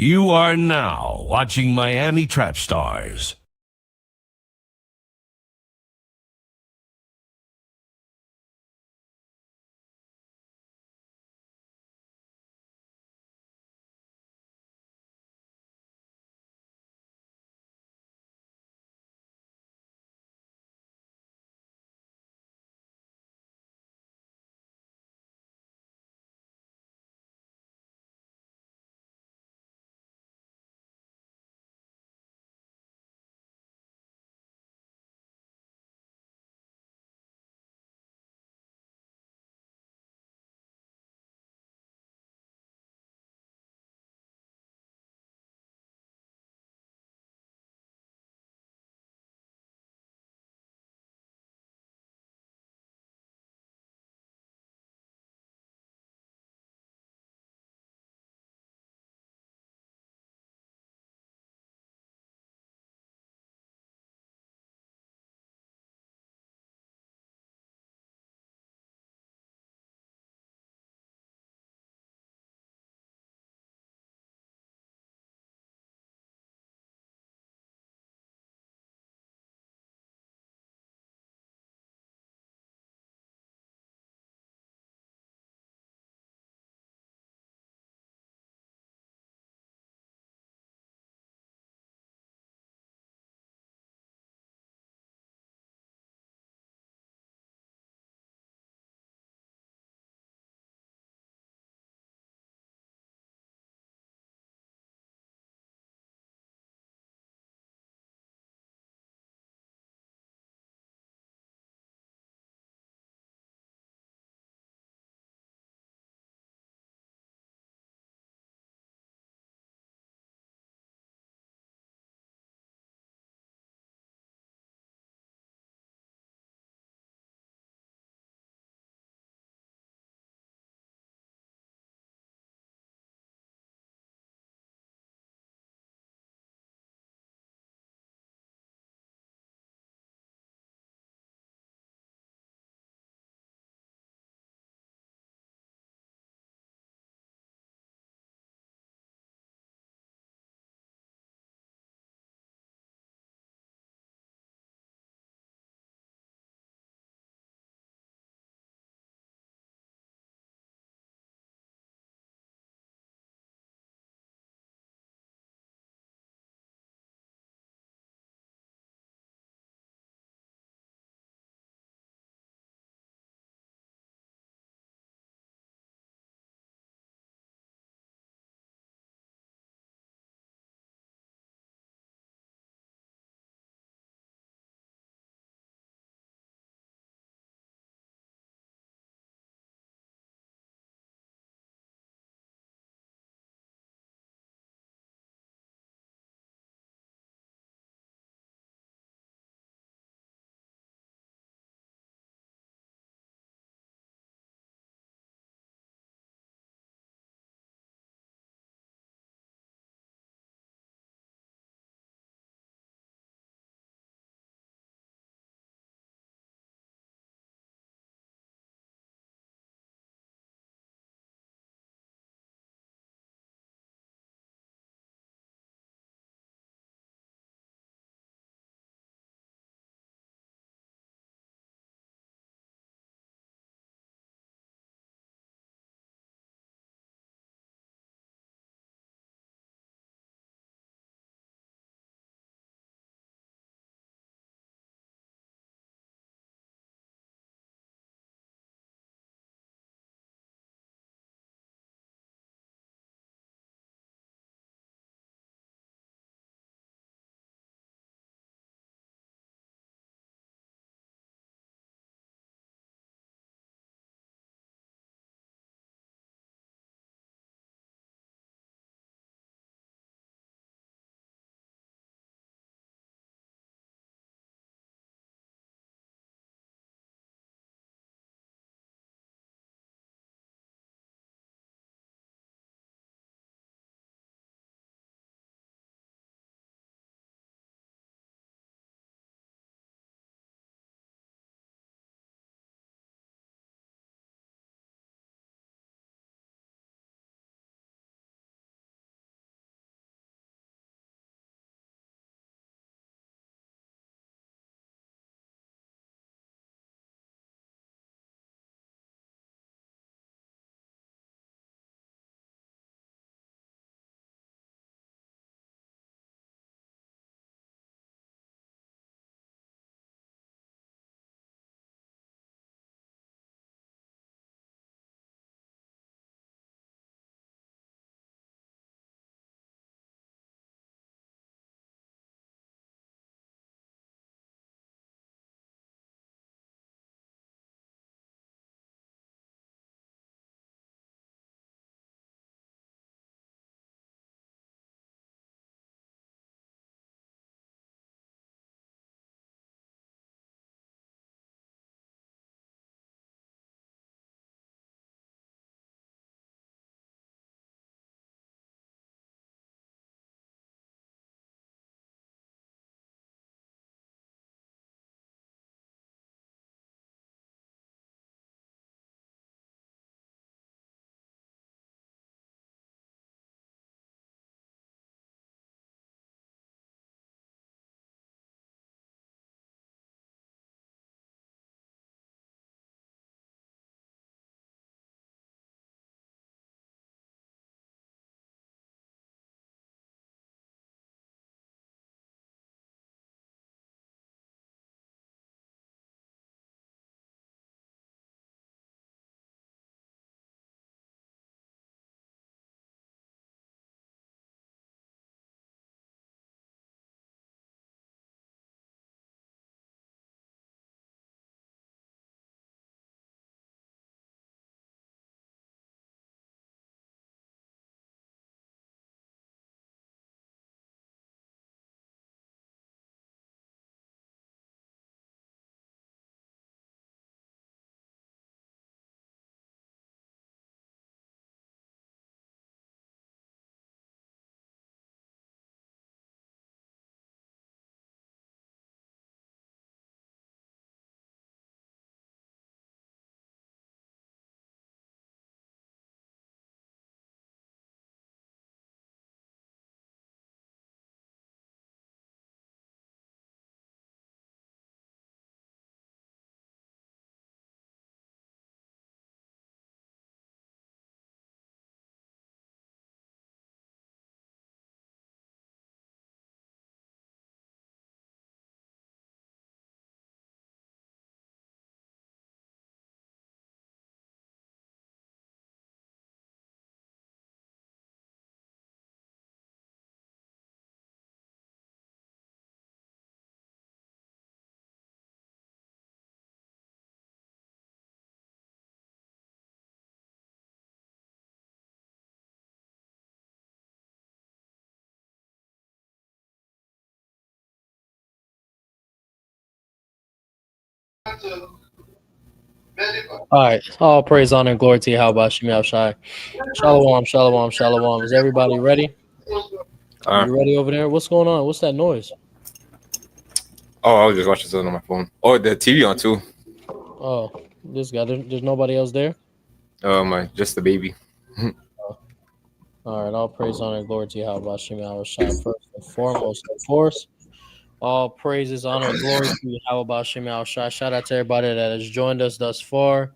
You are now watching Miami Trap Stars. All right. All praise, honor, and glory to Yahawanathan Ban Lawya. Shalom, shalom, shalom. Is everybody ready? You ready over there? What's going on? What's that noise? Oh, I was just watching something on my phone. Oh, the TV on too. Oh, this guy. There's nobody else there? Just the baby. All right. All praise, honor, and glory to Yahawanathan Ban Lawya. First and foremost, of course. All praises, honor, and glory to Yahawanathan Ban Lawya. Shout out to everybody that has joined us thus far.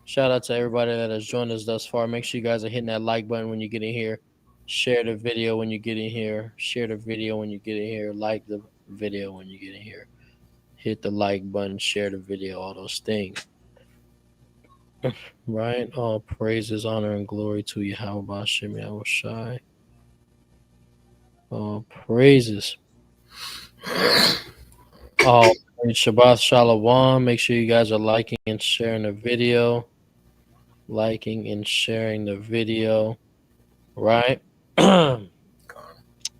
Shout out to everybody that has joined us thus far. Make sure you guys are hitting that like button when you get in here. Share the video when you get in here. Share the video when you get in here. Like the video when you get in here. Hit the like button, share the video, all those things. Right? All praises, honor, and glory to Yahawanathan Ban Lawya. All praises. All praise Shabbat Shalom. Make sure you guys are liking and sharing the video. Liking and sharing the video. Right?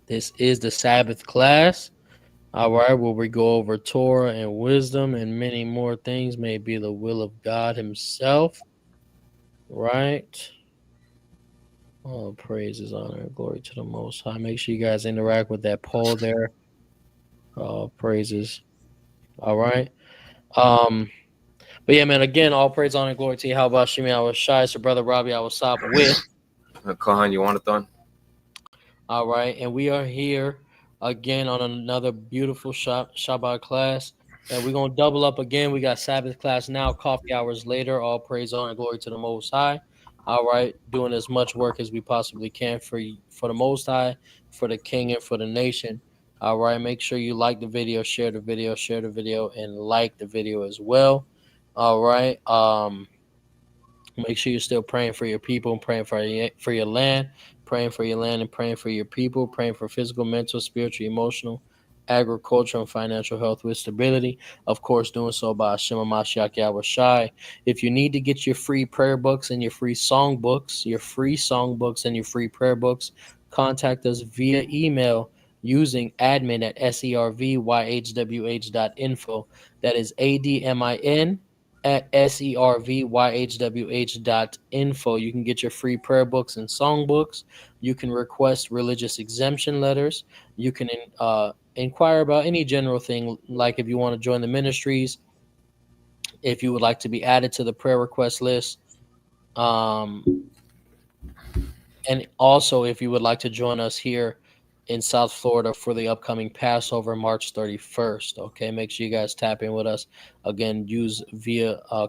This is the Sabbath class. All right, where we go over Torah and wisdom and many more things. May be the will of God Himself. Right? All praises, honor, and glory to the Most High. Make sure you guys interact with that poll there. All praises. All right. But yeah, man. Again, all praise, honor, and glory to you. How about Shimi Awashai? It's your brother Rab Yawasap with Yahawanathan. All right, and we are here again on another beautiful Shabbat class. And we're going to double up again. We got Sabbath class now, coffee hours later. All praise, honor, and glory to the Most High. All right, doing as much work as we possibly can for the Most High, for the King, and for the nation. All right, make sure you like the video, share the video, and like the video as well. All right. Make sure you're still praying for your people and praying for your land, praying for your land and praying for your people, praying for physical, mental, spiritual, emotional, agricultural, and financial health with stability. Of course, doing so by Hashem Mashiach Yahawashi. If you need to get your free prayer books and your free song books, and your free prayer books, contact us via email using admin at servyhwh.info. That is ADMIN at servyhwh.info. You can get your free prayer books and song books. You can request religious exemption letters. You can inquire about any general thing, like if you want to join the ministries, if you would like to be added to the prayer request list, and also if you would like to join us here in South Florida for the upcoming Passover, March 31st. Okay, make sure you guys tap in with us. Again,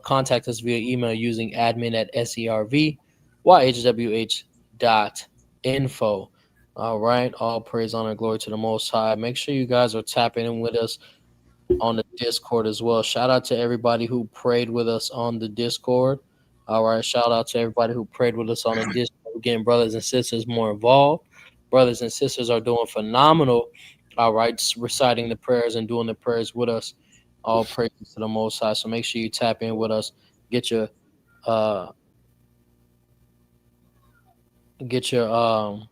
contact us via email using admin at servyhwh.info. All right, all praise, honor, and glory to the Most High. Make sure you guys are tapping in with us on the Discord as well. Shout out to everybody who prayed with us on the Discord. All right, shout out to everybody who prayed with us on the Discord. We're getting brothers and sisters more involved. Brothers and sisters are doing phenomenal. All right, reciting the prayers and doing the prayers with us. All praises to the Most High. So make sure you tap in with us. Get your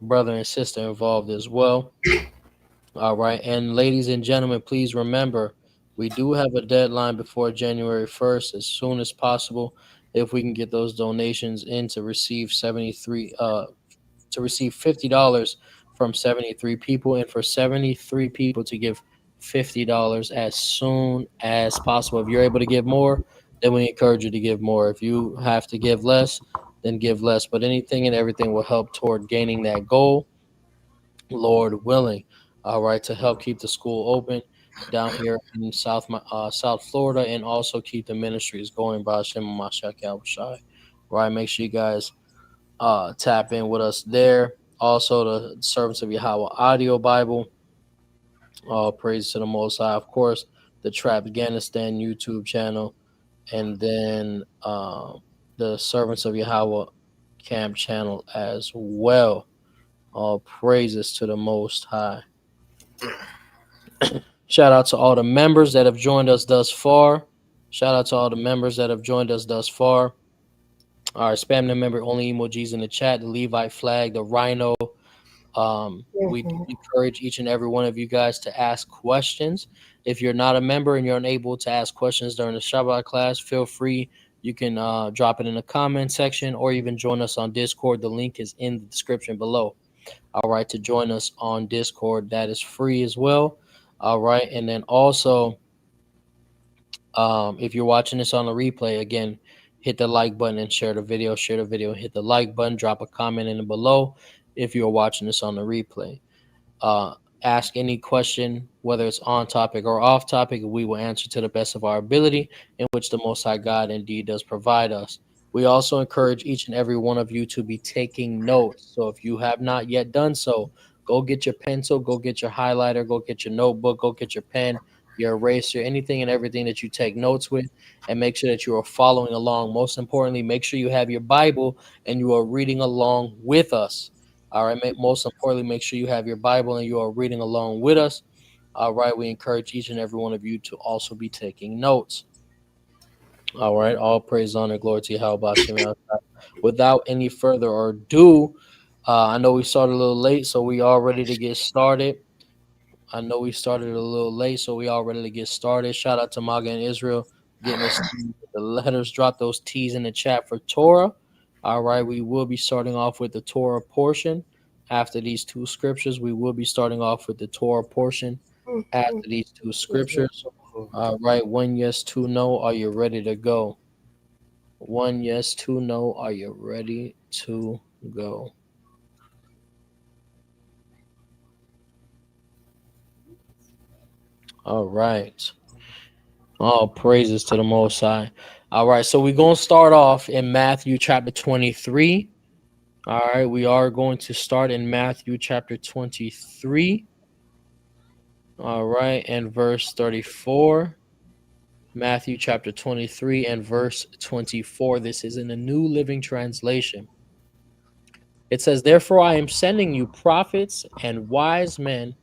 brother and sister involved as well. All right, and ladies and gentlemen, please remember we do have a deadline before January 1st, as soon as possible. If we can get those donations in to receive $50 from 73 people, and for 73 people to give $50 as soon as possible. If you're able to give more, then we encourage you to give more. If you have to give less, then give less. But anything and everything will help toward gaining that goal, Lord willing. All right, to help keep the school open down here in South Florida, and also keep the ministries going by Hashem Mashiach Yahawashi. Right, make sure you guys tap in with us there. Also, the Servants of Yahweh audio Bible. All praise to the Most High. Of course, the Trap Afghanistan YouTube channel, and then the Servants of Yahweh Camp channel as well. All praises to the Most High. Shout out to all the members that have joined us thus far. All right, spam the member only emojis in the chat, the Levite flag, the rhino, We do encourage each and every one of you guys to ask questions. If you're not a member and you're unable to ask questions during the Shabbat class, feel free. You can drop it in the comment section or even join us on Discord. The link is in the description below. All right, to join us on Discord, that is free as well. All right, and then also, if you're watching this on a replay, again, hit the like button and share the video. Share the video, hit the like button, drop a comment in below if you're watching this on the replay. Ask any question, whether it's on topic or off topic, we will answer to the best of our ability, in which the Most High God indeed does provide us. We also encourage each and every one of you to be taking notes. So if you have not yet done so, go get your pencil, go get your highlighter, go get your notebook, go get your pen, your eraser, anything and everything that you take notes with, and make sure that you are following along. Most importantly, make sure you have your Bible and you are reading along with us. All right. Most importantly, make sure you have your Bible and you are reading along with us. All right. We encourage each and every one of you to also be taking notes. All right. All praise, honor, glory to Yahawanathan. Without any further ado, I know we started a little late, so we are ready to get started. I know we started a little late, so we all ready to get started. Shout out to Maga and Israel getting us the letters. Drop those T's in the chat for Torah. All right, we will be starting off with the Torah portion. After these two scriptures, we will be starting off with the Torah portion after these two scriptures. All right, 1 yes, 2 no. Are you ready to go? 1 yes, 2 no. Are you ready to go? All right. All praises to the Most High. All right, so we're going to start off in Matthew chapter 23. All right, we are going to start in Matthew chapter 23. All right, and verse 34. Matthew chapter 23 and verse 24. This is in the New Living Translation. It says, "Therefore I am sending you prophets and wise men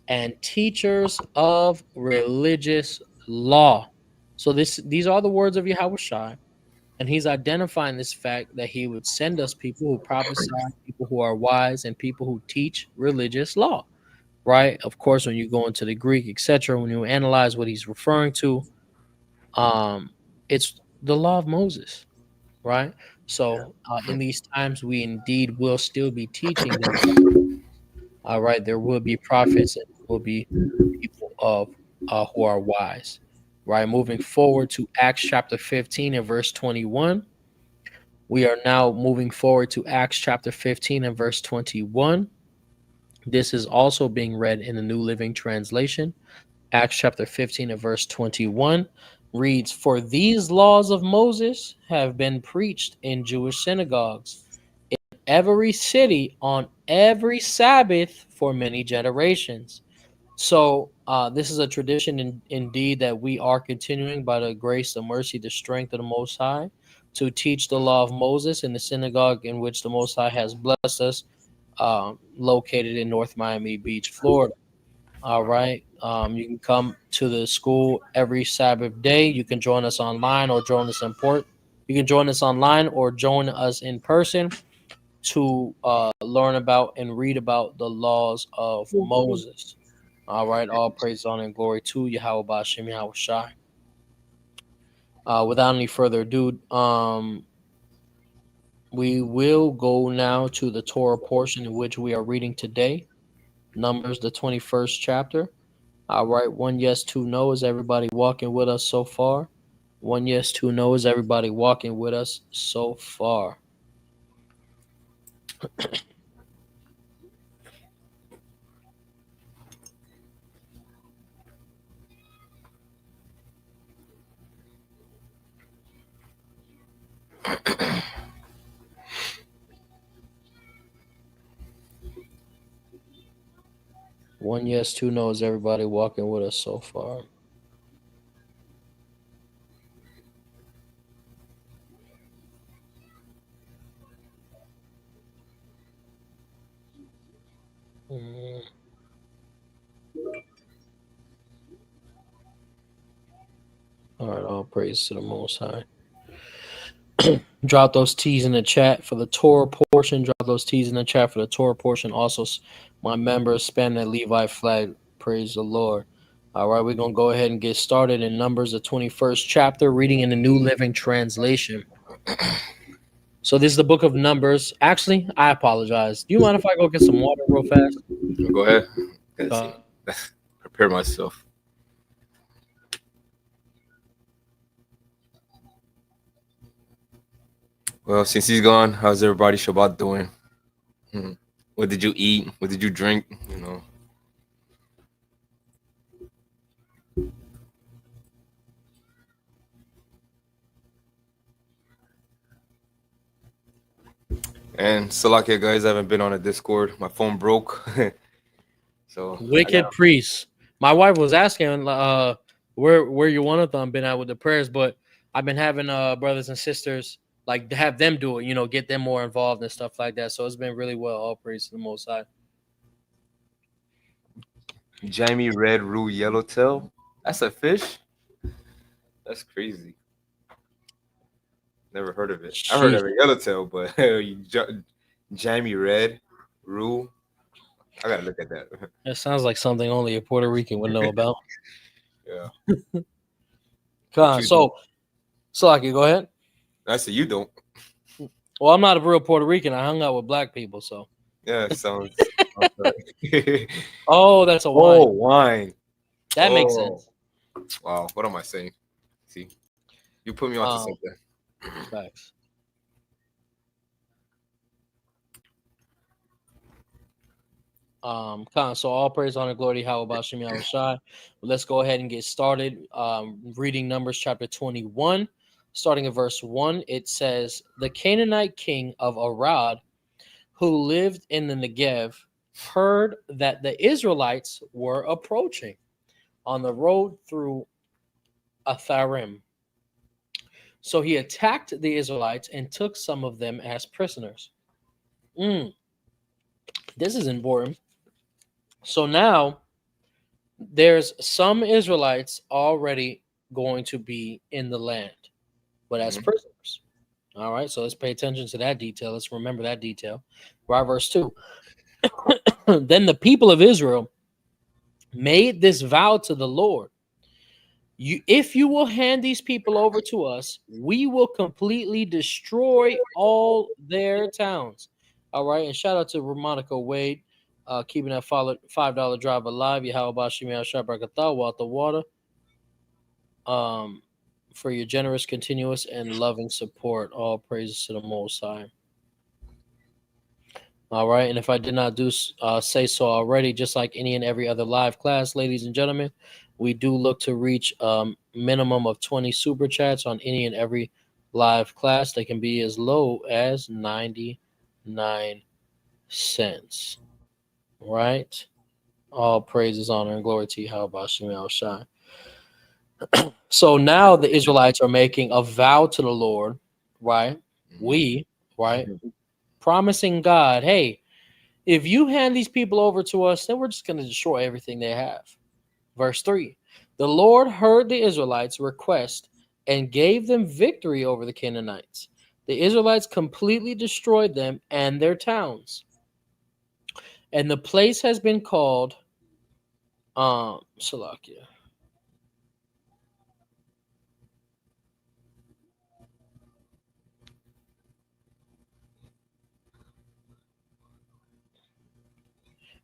and teachers of religious law." So these are the words of Yahawashi. And he's identifying this fact that he would send us people who prophesy, people who are wise, and people who teach religious law, right? Of course, when you go into the Greek, etc., when you analyze what he's referring to, it's the law of Moses, right? So in these times, we indeed will still be teaching them. All right, there will be prophets and there will be people of who are wise, right? Moving forward to Acts chapter 15 and verse 21. We are now moving forward to Acts chapter 15 and verse 21. This is also being read in the New Living Translation. Acts chapter 15 and verse 21 reads, "For these laws of Moses have been preached in Jewish synagogues in every city on every Sabbath for many generations." So this is a tradition indeed that we are continuing by the grace, the mercy, the strength of the Most High to teach the law of Moses in the synagogue in which the Most High has blessed us, located in North Miami Beach, Florida. All right. You can come to the school every Sabbath day. You can join us online or join us in port. You can join us online or join us in person to learn about and read about the laws of Moses. All right, all praise, honor, and glory to Yahweh Bashem Yahweh Shai. Without any further ado, we will go now to the Torah portion in which we are reading today, Numbers, the 21st chapter. All right, 1 yes, 2 no. Is everybody walking with us so far? 1 yes, 2 no. Is everybody walking with us so far? One yes, 2 no. Is everybody walking with us so far? Mm. All right, all praise to the Most High. Drop those T's in the chat for the Torah portion. Drop those T's in the chat for the Torah portion. Also, my members span that Levi flag. Praise the Lord. All right, we're going to go ahead and get started in Numbers, the 21st chapter, reading in the New Living Translation. So this is the book of Numbers. Actually, I apologize. Do you mind if I go get some water real fast? Go ahead. Gotta see. Prepare myself. Well, since he's gone, how's everybody Shabbat doing? What did you eat? What did you drink? You know. And Salakia guys, I haven't been on a Discord. My phone broke. So Wicked priest. My wife was asking where Yahawanathan been at with the prayers, but I've been having brothers and sisters like to have them do it, you know, get them more involved and stuff like that. So it's been really well. All praise to the Most High. Jamie red rue yellowtail. That's a fish? That's crazy. Never heard of it. I heard of a yellowtail, but Jamie red rue. I gotta look at that. That sounds like something only a Puerto Rican would know about. Yeah. So I can go ahead. I said you don't. Well, I'm not a real Puerto Rican. I hung out with black people, so. Yeah, it sounds. Oh, that's a wine. Oh, wine. That makes sense. Wow, what am I saying? See, you put me onto something. Facts. So all praise, honor, glory, how about Yahawashi? Let's go ahead and get started. Reading Numbers chapter 21, starting at verse 1. It says, the Canaanite king of Arad, who lived in the Negev, heard that the Israelites were approaching on the road through Atharim. So he attacked the Israelites and took some of them as prisoners. This is important. So now there's some Israelites already going to be in the land, but as prisoners. All right, so let's pay attention to that detail. Let's remember that detail. Right, verse 2. Then the people of Israel made this vow to the Lord. If you will hand these people over to us, we will completely destroy all their towns. All right, and shout out to Monica Wade, keeping that $5 drive alive. Yahawanathan Ban Lawya, for your generous, continuous, and loving support. All praises to the Most High. All right, and if I did not say so already, just like any and every other live class, ladies and gentlemen, we do look to reach minimum of 20 super chats on any and every live class. They can be as low as 99 cents. Right? All praises, honor, and glory to you. How about Yahawashi? So now the Israelites are making a vow to the Lord, right? Promising God, hey, if you hand these people over to us, then we're just going to destroy everything they have. Verse 3, the Lord heard the Israelites' request and gave them victory over the Canaanites. The Israelites completely destroyed them and their towns. And the place has been called Salakia.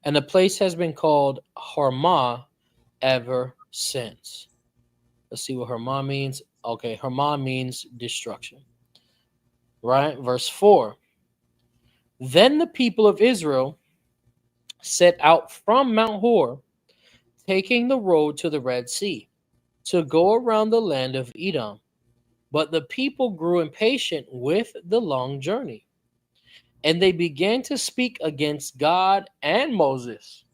And the place has been called Harmah ever since. Let's see what Harmah means. Okay, Harmah means destruction. Right? Verse 4. Then the people of Israel set out from Mount Hor, taking the road to the Red Sea, to go around the land of Edom. But the people grew impatient with the long journey, and they began to speak against God and Moses.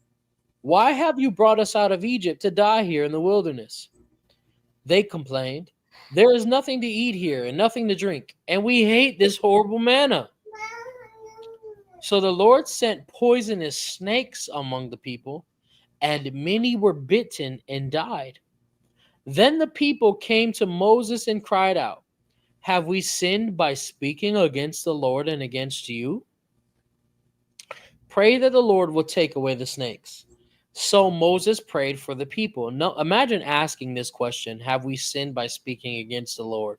Why have you brought us out of Egypt to die here in the wilderness? They complained, there is nothing to eat here and nothing to drink, and we hate this horrible manna. So the Lord sent poisonous snakes among the people, and many were bitten and died. Then the people came to Moses and cried out, Have we sinned by speaking against the Lord and against you? Pray that the Lord will take away the snakes. So Moses prayed for the people. No, imagine asking this question: have we sinned by speaking against the Lord?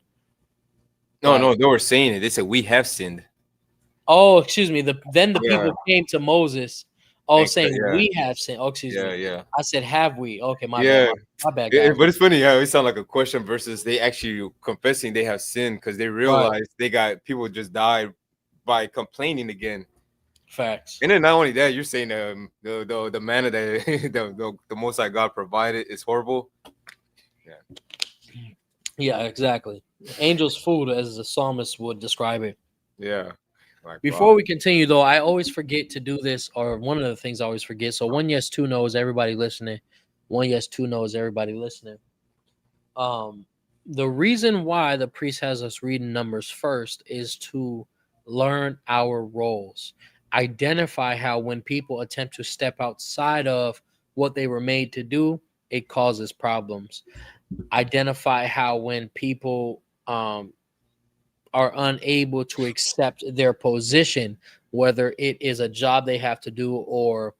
No, Like, no, they were saying it. They said we have sinned. oh, excuse me. Then the Yeah, people came to Moses. Oh, saying yeah, we have sinned. Oh, excuse yeah, me. yeah, I said, have we? Okay, my bad. yeah. My bad, guys. But it's funny how it sounds like a question versus they actually confessing they have sinned because they Right. realize they got people just died by complaining again. Facts. And then not only that, you're saying the manna that the Most High God provided is horrible. Yeah, exactly. Angels' food, as the psalmist would describe it. Yeah, like Before wow. we continue, though, I always forget to do this, or one of the things I always forget. So, one yes, two knows everybody listening. One yes, two knows everybody listening. Um, the reason why the priest has us reading numbers first is to learn our roles, identify how when people attempt to step outside of what they were made to do, it causes problems. Identify how when people are unable to accept their position, whether it is a job they have to do or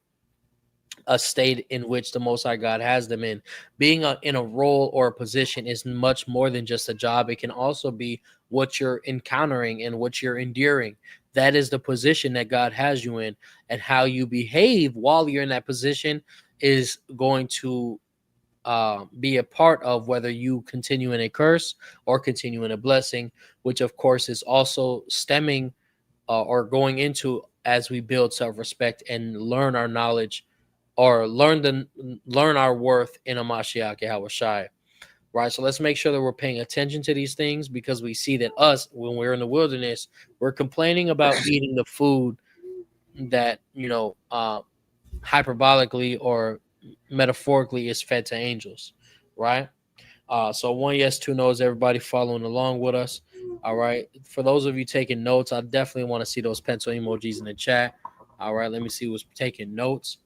a state in which the Most High God has them in. Being in a role or a position is much more than just a job. It can also be what you're encountering and what you're enduring. That is the position that God has you in, and how you behave while you're in that position is going to be a part of whether you continue in a curse or continue in a blessing, which of course is also stemming or going into as we build self-respect and learn our knowledge or learn our worth in a Mashiach Yahawashi. Right. So let's make sure that we're paying attention to these things, because we see that us, when we're in the wilderness, we're complaining about eating the food that, hyperbolically or metaphorically is fed to angels. Right. So one yes, two knows, everybody following along with us. All right. For those of you taking notes, I definitely want to see those pencil emojis in the chat. All right. Let me see who's taking notes.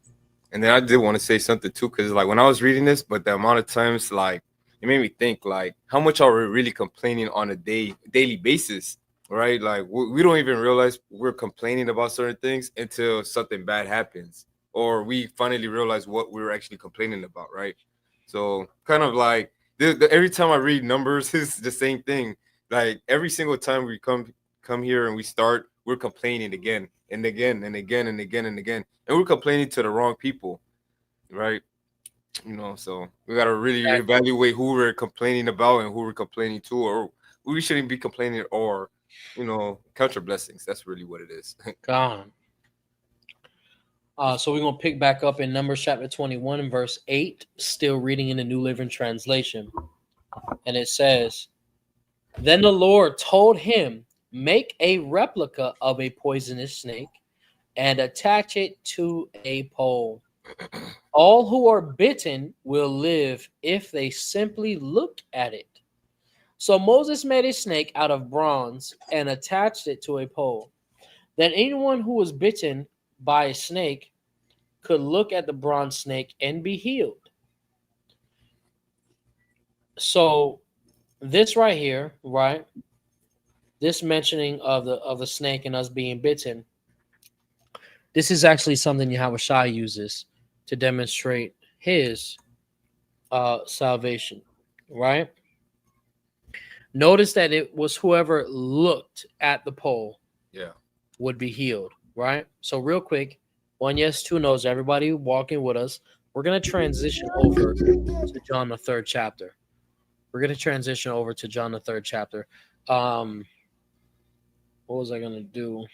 And then I did want to say something too, because like when I was reading this, but the amount of times like it made me think like how much are we really complaining on a daily basis, right? Like we don't even realize we're complaining about certain things until something bad happens, or we finally realize what we're actually complaining about, right? So kind of like every time I read numbers, it's the same thing. Like every single time we come here and we start, we're complaining again and again and again and again and again, and we're complaining to the wrong people, right? So we gotta really evaluate who we're complaining about and who we're complaining to, or we shouldn't be complaining, or count your blessings. That's really what it is. Gone. So we're going to pick back up in Numbers chapter 21 and verse 8, still reading in the New Living Translation. And it says, "Then the Lord told him, make a replica of a poisonous snake and attach it to a pole. All who are bitten will live if they simply look at it." So Moses made a snake out of bronze and attached it to a pole. Then anyone who was bitten by a snake could look at the bronze snake and be healed. So this right here, right? This mentioning of the snake and us being bitten, this is actually something Yahawashi uses to demonstrate his salvation, right? Notice that it was whoever looked at the pole Yeah. would be healed, right? So real quick, one yes, two knows, everybody walking with us. We're going to transition over to John the third chapter. We're going to transition over to John the third chapter. What was I going to do?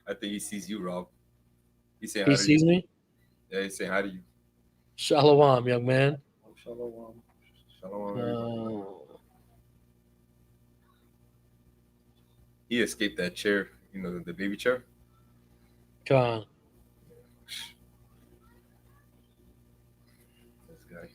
I think he sees you, Rob. He's saying He hi to you. sees me? Yeah, he's saying hi to you. Shalom, young man. Shalom. Shalom, everybody. He escaped that chair, the baby chair. God. This guy.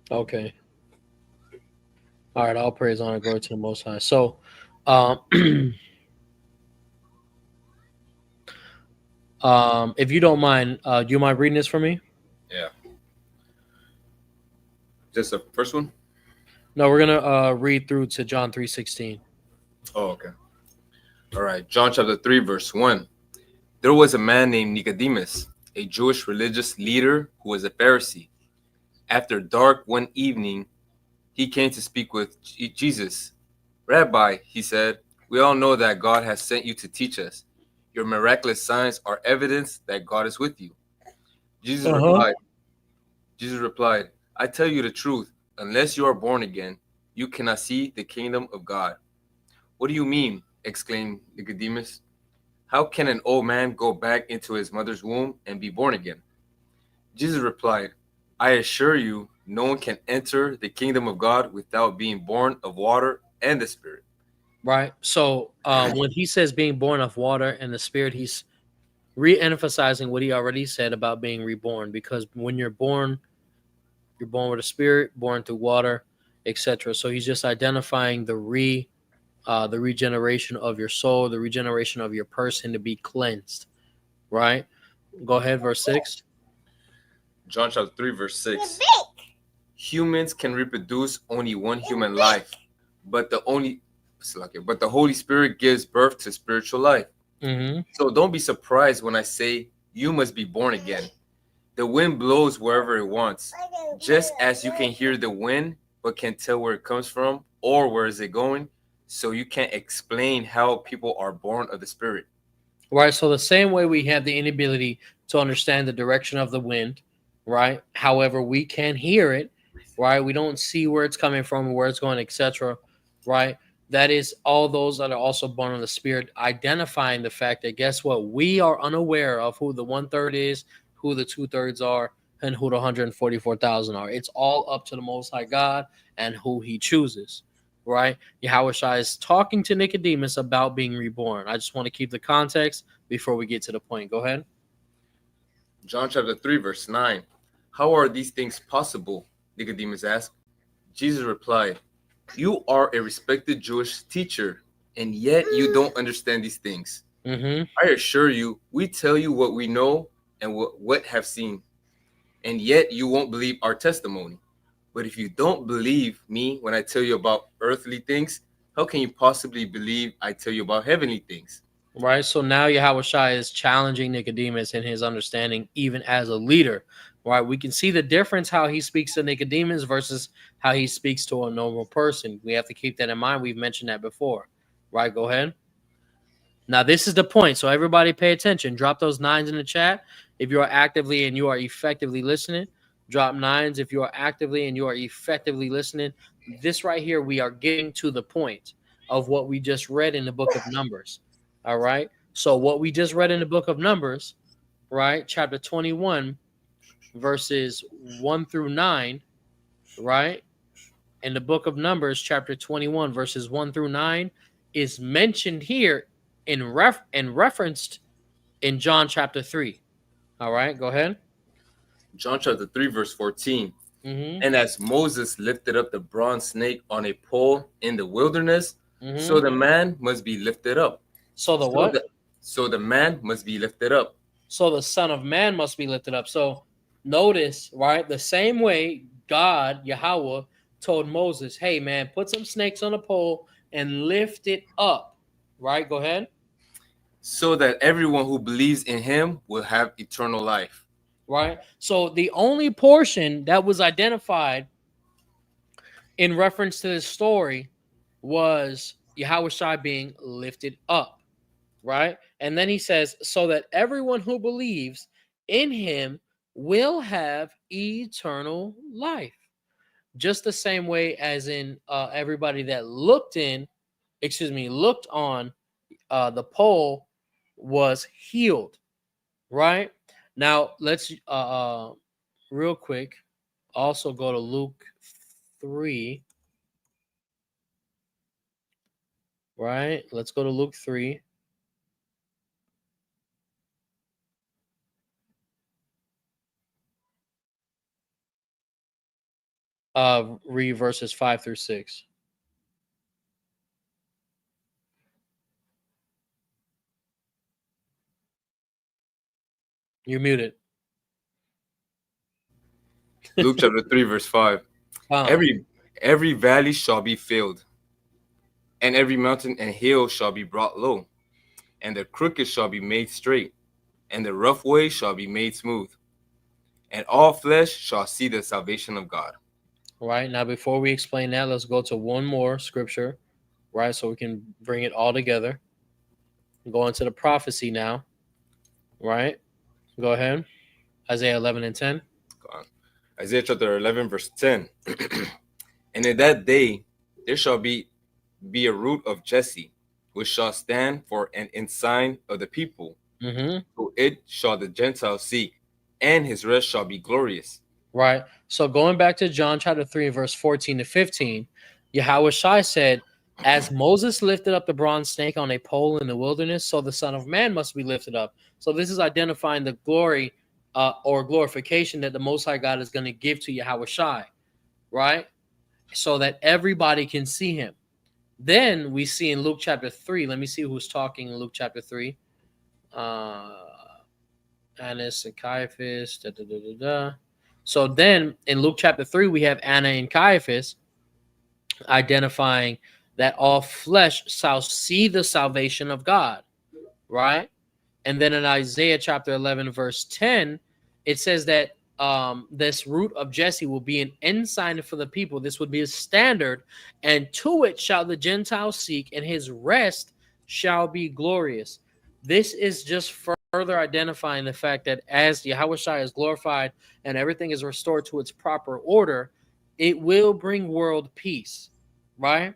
Okay. All right. All praise, honor, glory to the Most High. So, if you don't mind, do you mind reading this for me? Yeah. Just the first one? No, we're gonna read through to John 3:16. Oh, okay. All right. John chapter 3, verse 1. There was a man named Nicodemus, a Jewish religious leader who was a Pharisee. After dark one evening, he came to speak with Jesus. Rabbi, he said, we all know that God has sent you to teach us. Your miraculous signs are evidence that God is with you. Jesus replied, Jesus replied, I tell you the truth, unless you are born again, you cannot see the kingdom of God. What do you mean? Exclaimed Nicodemus. How can an old man go back into his mother's womb and be born again? Jesus replied, I assure you, no one can enter the kingdom of God without being born of water and the Spirit. Right. So, when he says being born of water and the Spirit, he's re-emphasizing what he already said about being reborn. Because when you're born with a Spirit, born through water, etc. So he's just identifying the regeneration of your soul, the regeneration of your person to be cleansed. Right. Go ahead, verse 6. John chapter 3, verse 6. Humans can reproduce only one human life, but the Holy Spirit gives birth to spiritual life. Mm-hmm. So don't be surprised when I say you must be born again. The wind blows wherever it wants. Just as you can hear the wind, but can tell where it comes from or where is it going, so you can't explain how people are born of the Spirit. Right. So the same way we have the inability to understand the direction of the wind, right? However, we can hear it, right? We don't see where it's coming from, where it's going, etc. Right. That is all those that are also born of the Spirit, identifying the fact that guess what? We are unaware of who the 1/3 is, who the 2/3 are, and who the 144,000 are. It's all up to the Most High God and who He chooses. Right? Yahawashi is talking to Nicodemus about being reborn. I just want to keep the context before we get to the point. Go ahead. John chapter 3, verse 9. How are these things possible? Nicodemus asked. Jesus replied, you are a respected Jewish teacher, and yet you don't understand these things. Mm-hmm. I assure you, we tell you what we know and what have seen, and yet you won't believe our testimony. But if you don't believe me when I tell you about earthly things, how can you possibly believe I tell you about heavenly things? Right. So now Yahawashi is challenging Nicodemus in his understanding, even as a leader. Right. We can see the difference how he speaks to Nicodemus versus how he speaks to a normal person. We have to keep that in mind. We've mentioned that before. Right. Go ahead. Now, this is the point. So everybody pay attention. Drop those nines in the chat if you are actively and you are effectively listening. Drop nines if you are actively and you are effectively listening. This right here, we are getting to the point of what we just read in the book of Numbers. All right. So what we just read in the book of Numbers, right? Chapter 21, verses 1 through 9, right? In the book of Numbers, chapter 21, verses 1 through 9, is mentioned here and referenced in John chapter 3. All right, go ahead. John chapter 3, verse 14. Mm-hmm. And as Moses lifted up the bronze snake on a pole in the wilderness, Mm-hmm. so the man must be lifted up. So the what? So the man must be lifted up. So the Son of Man must be lifted up. So notice, right, the same way God, Yahweh, told Moses, hey, man, put some snakes on a pole and lift it up. Right, go ahead. So that everyone who believes in him will have eternal life. Right. So the only portion that was identified in reference to this story was Yahushua being lifted up, right? And then he says, so that everyone who believes in him will have eternal life. Just the same way as in everybody that looked on the pole was healed, right? Now let's real quick also go to Luke 3. Right? Let's go to Luke 3. Read verses 5 through 6. You're muted. Luke chapter 3, verse 5. Every valley shall be filled, and every mountain and hill shall be brought low, and the crooked shall be made straight, and the rough way shall be made smooth, and all flesh shall see the salvation of God. Right, now before we explain that, let's go to one more scripture, right, so we can bring it all together. Go into the prophecy now, right? Go ahead. Isaiah 11 and 10. Isaiah chapter 11, verse 10. And in that day there shall be a root of Jesse, which shall stand for an ensign of the people. So it shall the Gentiles seek, and his rest shall be glorious. Right. So going back to John chapter 3, verse 14 to 15, Yahawanathan said, as Moses lifted up the bronze snake on a pole in the wilderness, so the Son of Man must be lifted up. So this is identifying the glory or glorification that the Most High God is going to give to Yahawanathan, right? So that everybody can see him. Then we see in Luke chapter 3, let me see who's talking in Luke chapter 3. Annas and Caiaphas, So then in Luke chapter 3, we have Anna and Caiaphas identifying that all flesh shall see the salvation of God, right? And then in Isaiah chapter 11, verse 10, it says that this root of Jesse will be an ensign for the people. This would be a standard, and to it shall the Gentiles seek, and his rest shall be glorious. This is just further identifying the fact that as Yahawanathan is glorified and everything is restored to its proper order, it will bring world peace, right?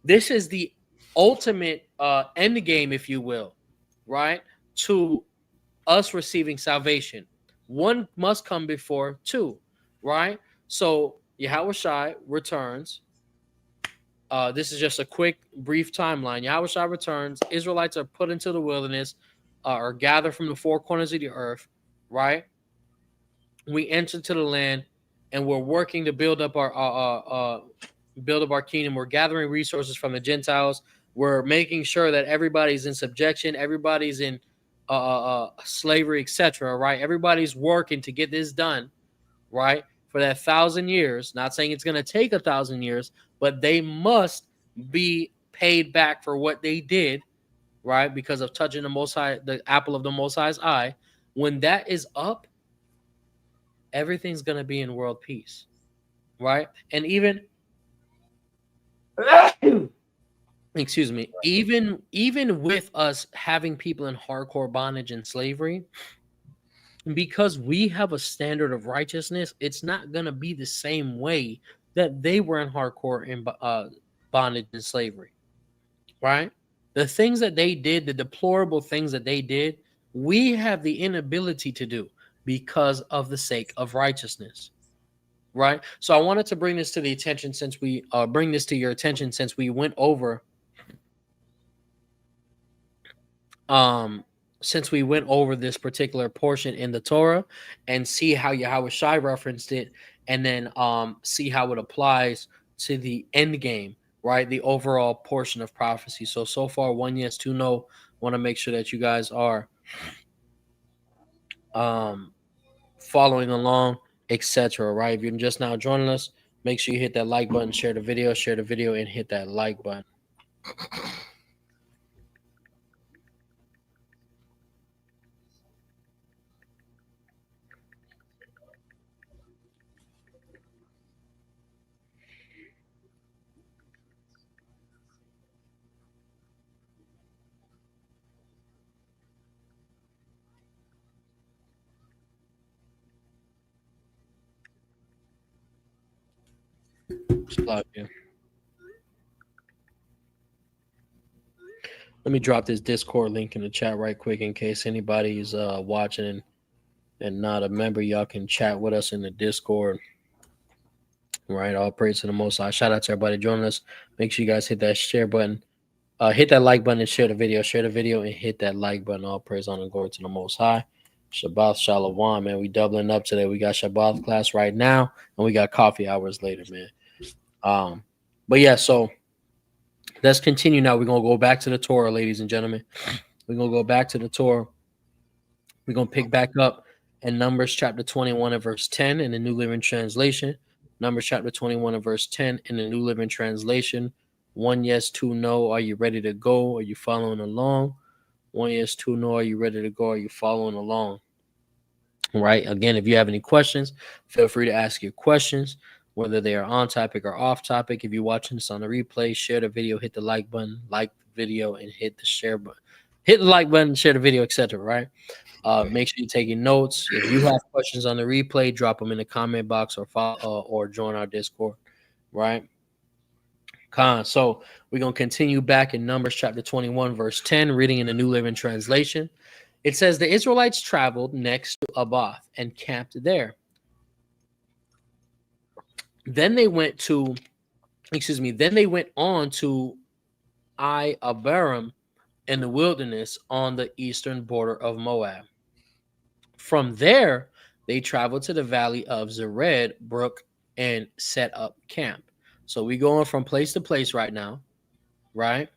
This is the ultimate end game, if you will, right? To us receiving salvation. One must come before two, right? So Yahawanathan returns. This is just a quick, brief timeline. Yahawanathan returns. Israelites are put into the wilderness, or gathered from the four corners of the earth, right? We enter to the land, and we're working to build up our kingdom. We're gathering resources from the Gentiles. We're making sure that everybody's in subjection, everybody's in slavery, etc. Right? Everybody's working to get this done, right? For that 1,000 years. Not saying it's going to take 1,000 years, but they must be paid back for what they did, right? Because of touching the Most High, the apple of the Most High's eye. When that is up, everything's going to be in world peace, right? And even excuse me, even with us having people in hardcore bondage and slavery, because we have a standard of righteousness, it's not going to be the same way that they were in hardcore in bondage and slavery, right? The things that they did, the deplorable things that they did, we have the inability to do because of the sake of righteousness, right? So I wanted to bring this to the attention since we bring this to your attention since we went over this particular portion in the Torah, and see how Yahawanathan referenced it, and then see how it applies to the end game, right? The overall portion of prophecy. So far, 1 yes, 2 no. Want to make sure that you guys are following along, etc. Right? If you're just now joining us, make sure you hit that like button, share the video, and hit that like button. Let me drop this Discord link in the chat right quick in case anybody's watching and not a member. Y'all can chat with us in the Discord. Right, all praise to the Most High. Shout out to everybody joining us. Make sure you guys hit that share button, hit that like button, and share the video. Share the video and hit that like button. All praise, honor, and glory to the Most High. Shabbat Shalom, man. We doubling up today. We got Shabbat class right now, and we got coffee hours later, man. But yeah, so let's continue now. We're gonna go back to the Torah, ladies and gentlemen. We're gonna go back to the Torah. We're gonna pick back up in Numbers chapter 21 and verse 10 in the New Living Translation. Numbers chapter 21 and verse 10 in the New Living Translation. 1 yes, 2 no. Are you ready to go? Are you following along? 1 yes, 2 no. Are you ready to go? Are you following along? Right. Again, if you have any questions, feel free to ask your questions, whether they are on topic or off topic. If you're watching this on the replay, share the video, hit the like button, like the video, and hit the share button. Hit the like button, share the video, etc. Right. Make sure you're taking notes. If you have questions on the replay, drop them in the comment box or follow, or join our Discord. Right. So we're gonna continue back in Numbers chapter 21, verse 10, reading in the New Living Translation. It says the Israelites traveled next to Abath and camped there. Then they went on to Abarim in the wilderness on the eastern border of Moab. From there, they traveled to the valley of Zered Brook and set up camp. So we're going from place to place right now, right?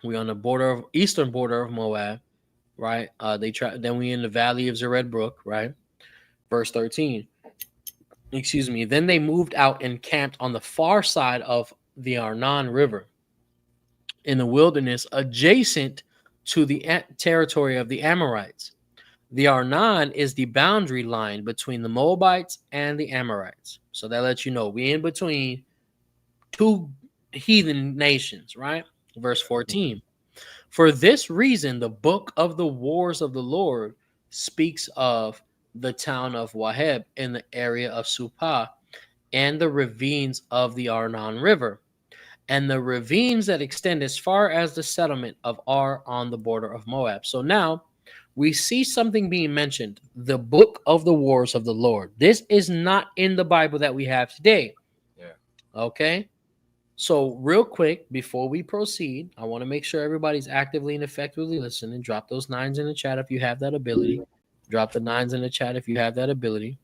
We're on the eastern border of Moab. Right? Then we in the valley of Zered Brook, right? Verse 13. Then they moved out and camped on the far side of the Arnon River in the wilderness adjacent to the territory of the Amorites. The Arnon is the boundary line between the Moabites and the Amorites. So that lets you know we in between two heathen nations, right? Verse 14. For this reason, the book of the wars of the Lord speaks of the town of Waheb in the area of Supah and the ravines of the Arnon River, and the ravines that extend as far as the settlement of Ar on the border of Moab. So now we see something being mentioned, the book of the wars of the Lord. This is not in the Bible that we have today. Yeah. Okay. So real quick, before we proceed, I want to make sure everybody's actively and effectively listening. Drop those 9s in the chat if you have that ability. Drop the 9s in the chat if you have that ability.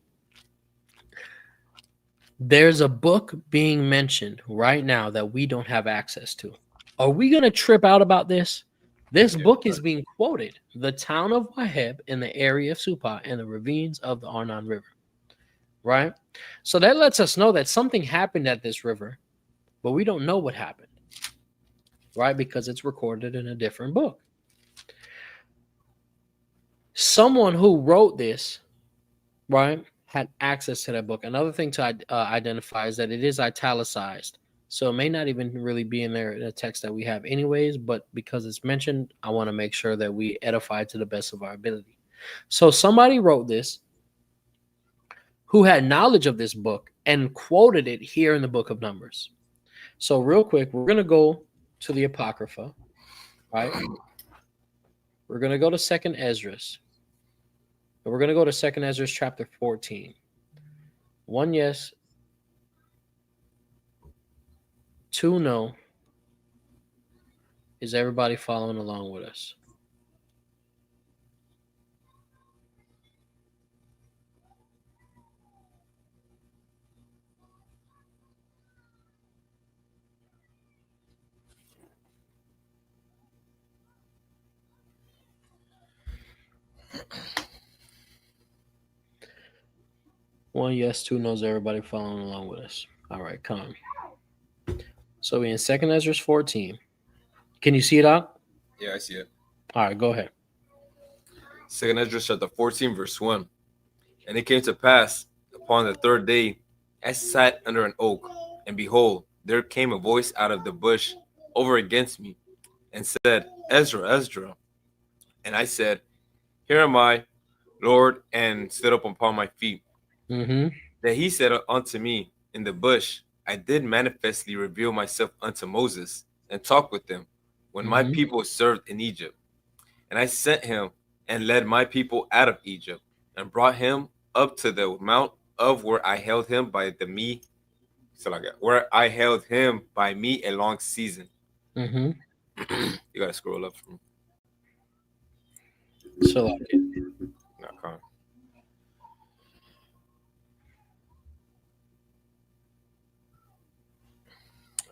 There's a book being mentioned right now that we don't have access to. Are we going to trip out about this? This book is being quoted. The town of Waheb in the area of Supah and the ravines of the Arnon River. Right? So that lets us know that something happened at this river, but we don't know what happened, right? Because it's recorded in a different book. Someone who wrote this, right, had access to that book. Another thing to identify is that it is italicized. So it may not even really be in there in the text that we have anyways, but because it's mentioned, I want to make sure that we edify to the best of our ability. So somebody wrote this who had knowledge of this book and quoted it here in the book of Numbers. So real quick, we're going to go to the Apocrypha, right? We're going to go to 2nd Esdras. And we're going to go to 2nd Esdras chapter 14. 1 yes, 2 no. Is everybody following along with us? One yes, 2 no's. Everybody following along with us. All right, come. So we're in 2nd Esdras 14. Can you see it out? Yeah, I see it. All right, go ahead. 2nd Esdras chapter 14, verse 1. And it came to pass upon the third day, as I sat under an oak, and behold, there came a voice out of the bush over against me, and said, Ezra, Ezra. And I said, Here am I, Lord, and stood up upon my feet. Mm-hmm. Then he said unto me in the bush, I did manifestly reveal myself unto Moses, and talk with him, when my people served in Egypt. And I sent him, and led my people out of Egypt, and brought him up to the mount of where I held him by me a long season. Mm-hmm. You gotta scroll up for me. So No, con.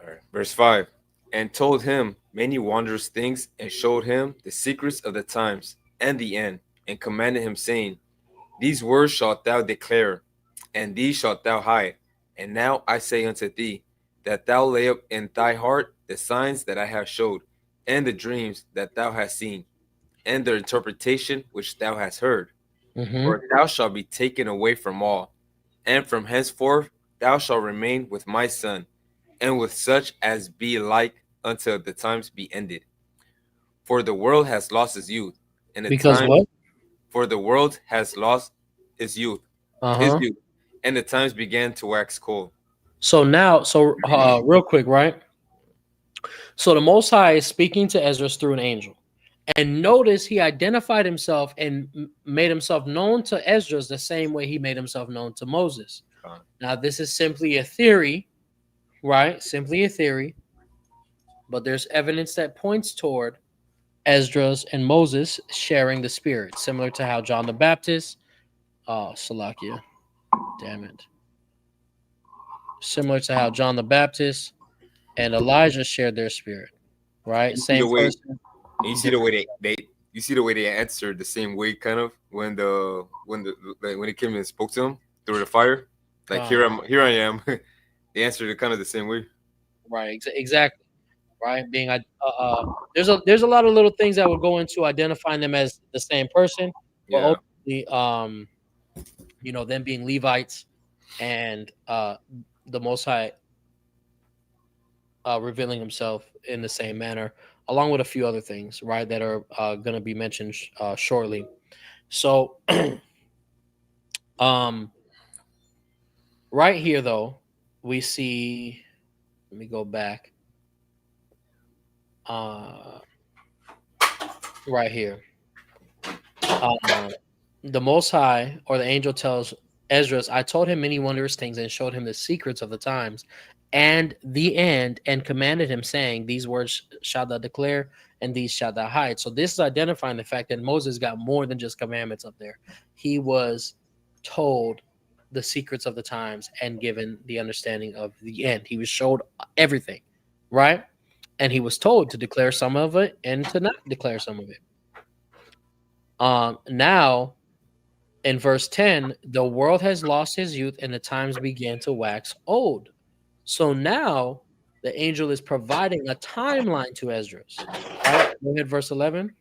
All right. Verse 5. And told him many wondrous things, and showed him the secrets of the times and the end, and commanded him, saying, These words shalt thou declare, and these shalt thou hide. And now I say unto thee, that thou lay up in thy heart the signs that I have showed, and the dreams that thou hast seen, and the interpretation which thou hast heard. For thou shalt be taken away from all, and from henceforth thou shalt remain with my son, and with such as be like until the times be ended. For the world has lost its youth, and the because time what? for the world has lost its youth, his Uh-huh. youth, and the times began to wax cold. So now, real quick, right? So the Most High is speaking to Ezra through an angel. And notice he identified himself and made himself known to Ezra the same way he made himself known to Moses. Now, this is simply a theory, right? Simply a theory. But there's evidence that points toward Esdras and Moses sharing the Spirit, similar to how John the Baptist, Salakia, damn it. Similar to how John the Baptist and Elijah shared their spirit, right? You see Same the way, person. you see the way they you see the way they answered the same way, kind of when it came and spoke to him through the fire. Like here I am. They answered it kind of the same way. Right, exactly. Right, being there's a lot of little things that will go into identifying them as the same person, but Yeah. ultimately, them being Levites and the Most High revealing Himself in the same manner, along with a few other things, right, that are going to be mentioned shortly. So, right here though, we see. Let me go back. Right here. The Most High or the angel tells Esdras, I told him many wondrous things and showed him the secrets of the times and the end, and commanded him, saying, These words shall thou declare, and these shall thou hide. So this is identifying the fact that Moses got more than just commandments up there. He was told the secrets of the times and given the understanding of the end. He was showed everything, right? And he was told to declare some of it and to not declare some of it. Now in verse 10, the world has lost his youth and the times began to wax old. So now the angel is providing a timeline to Esdras. Right? Go ahead, verse 11.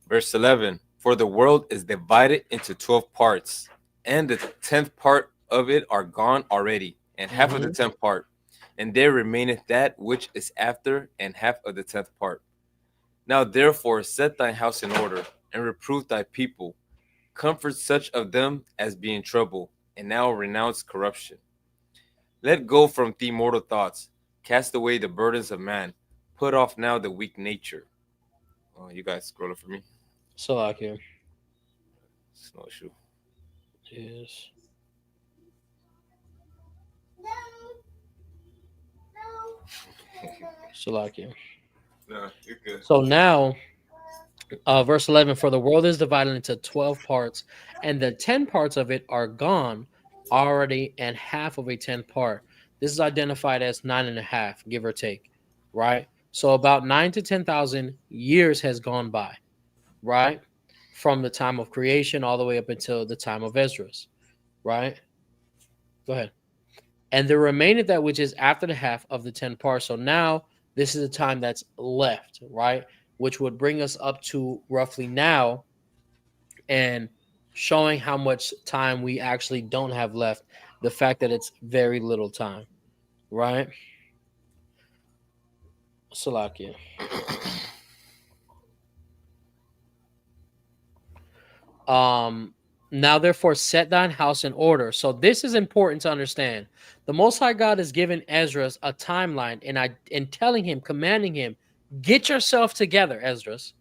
Verse 11. For the world is divided into 12 parts, and the 10th part of it are gone already, and half of the 10th part. And there remaineth that which is after, and half of the 10th part. Now therefore set thy house in order, and reprove thy people. Comfort such of them as be in trouble, and now renounce corruption. Let go from thee mortal thoughts, cast away the burdens of man, put off now the weak nature. Oh, you guys scroll it for me. Salakia Snowshoe. is Salakia. No, you're good. So now, verse 11, for the world is divided into 12 parts, and the 10 parts of it are gone already, and half of a 10th part. This is identified as 9.5, give or take, right? So about 9 to 10,000 years has gone by, right? From the time of creation all the way up until the time of Esdras, right? Go ahead. And the remaining that which is after the half of the 10 parts. So now this is the time that's left, right? Which would bring us up to roughly now and showing how much time we actually don't have left. The fact that it's very little time, right? Salakia. Now therefore set thine house in order. So this is important to understand. The Most High God has given Esdras a timeline and telling him, commanding him, get yourself together, Esdras,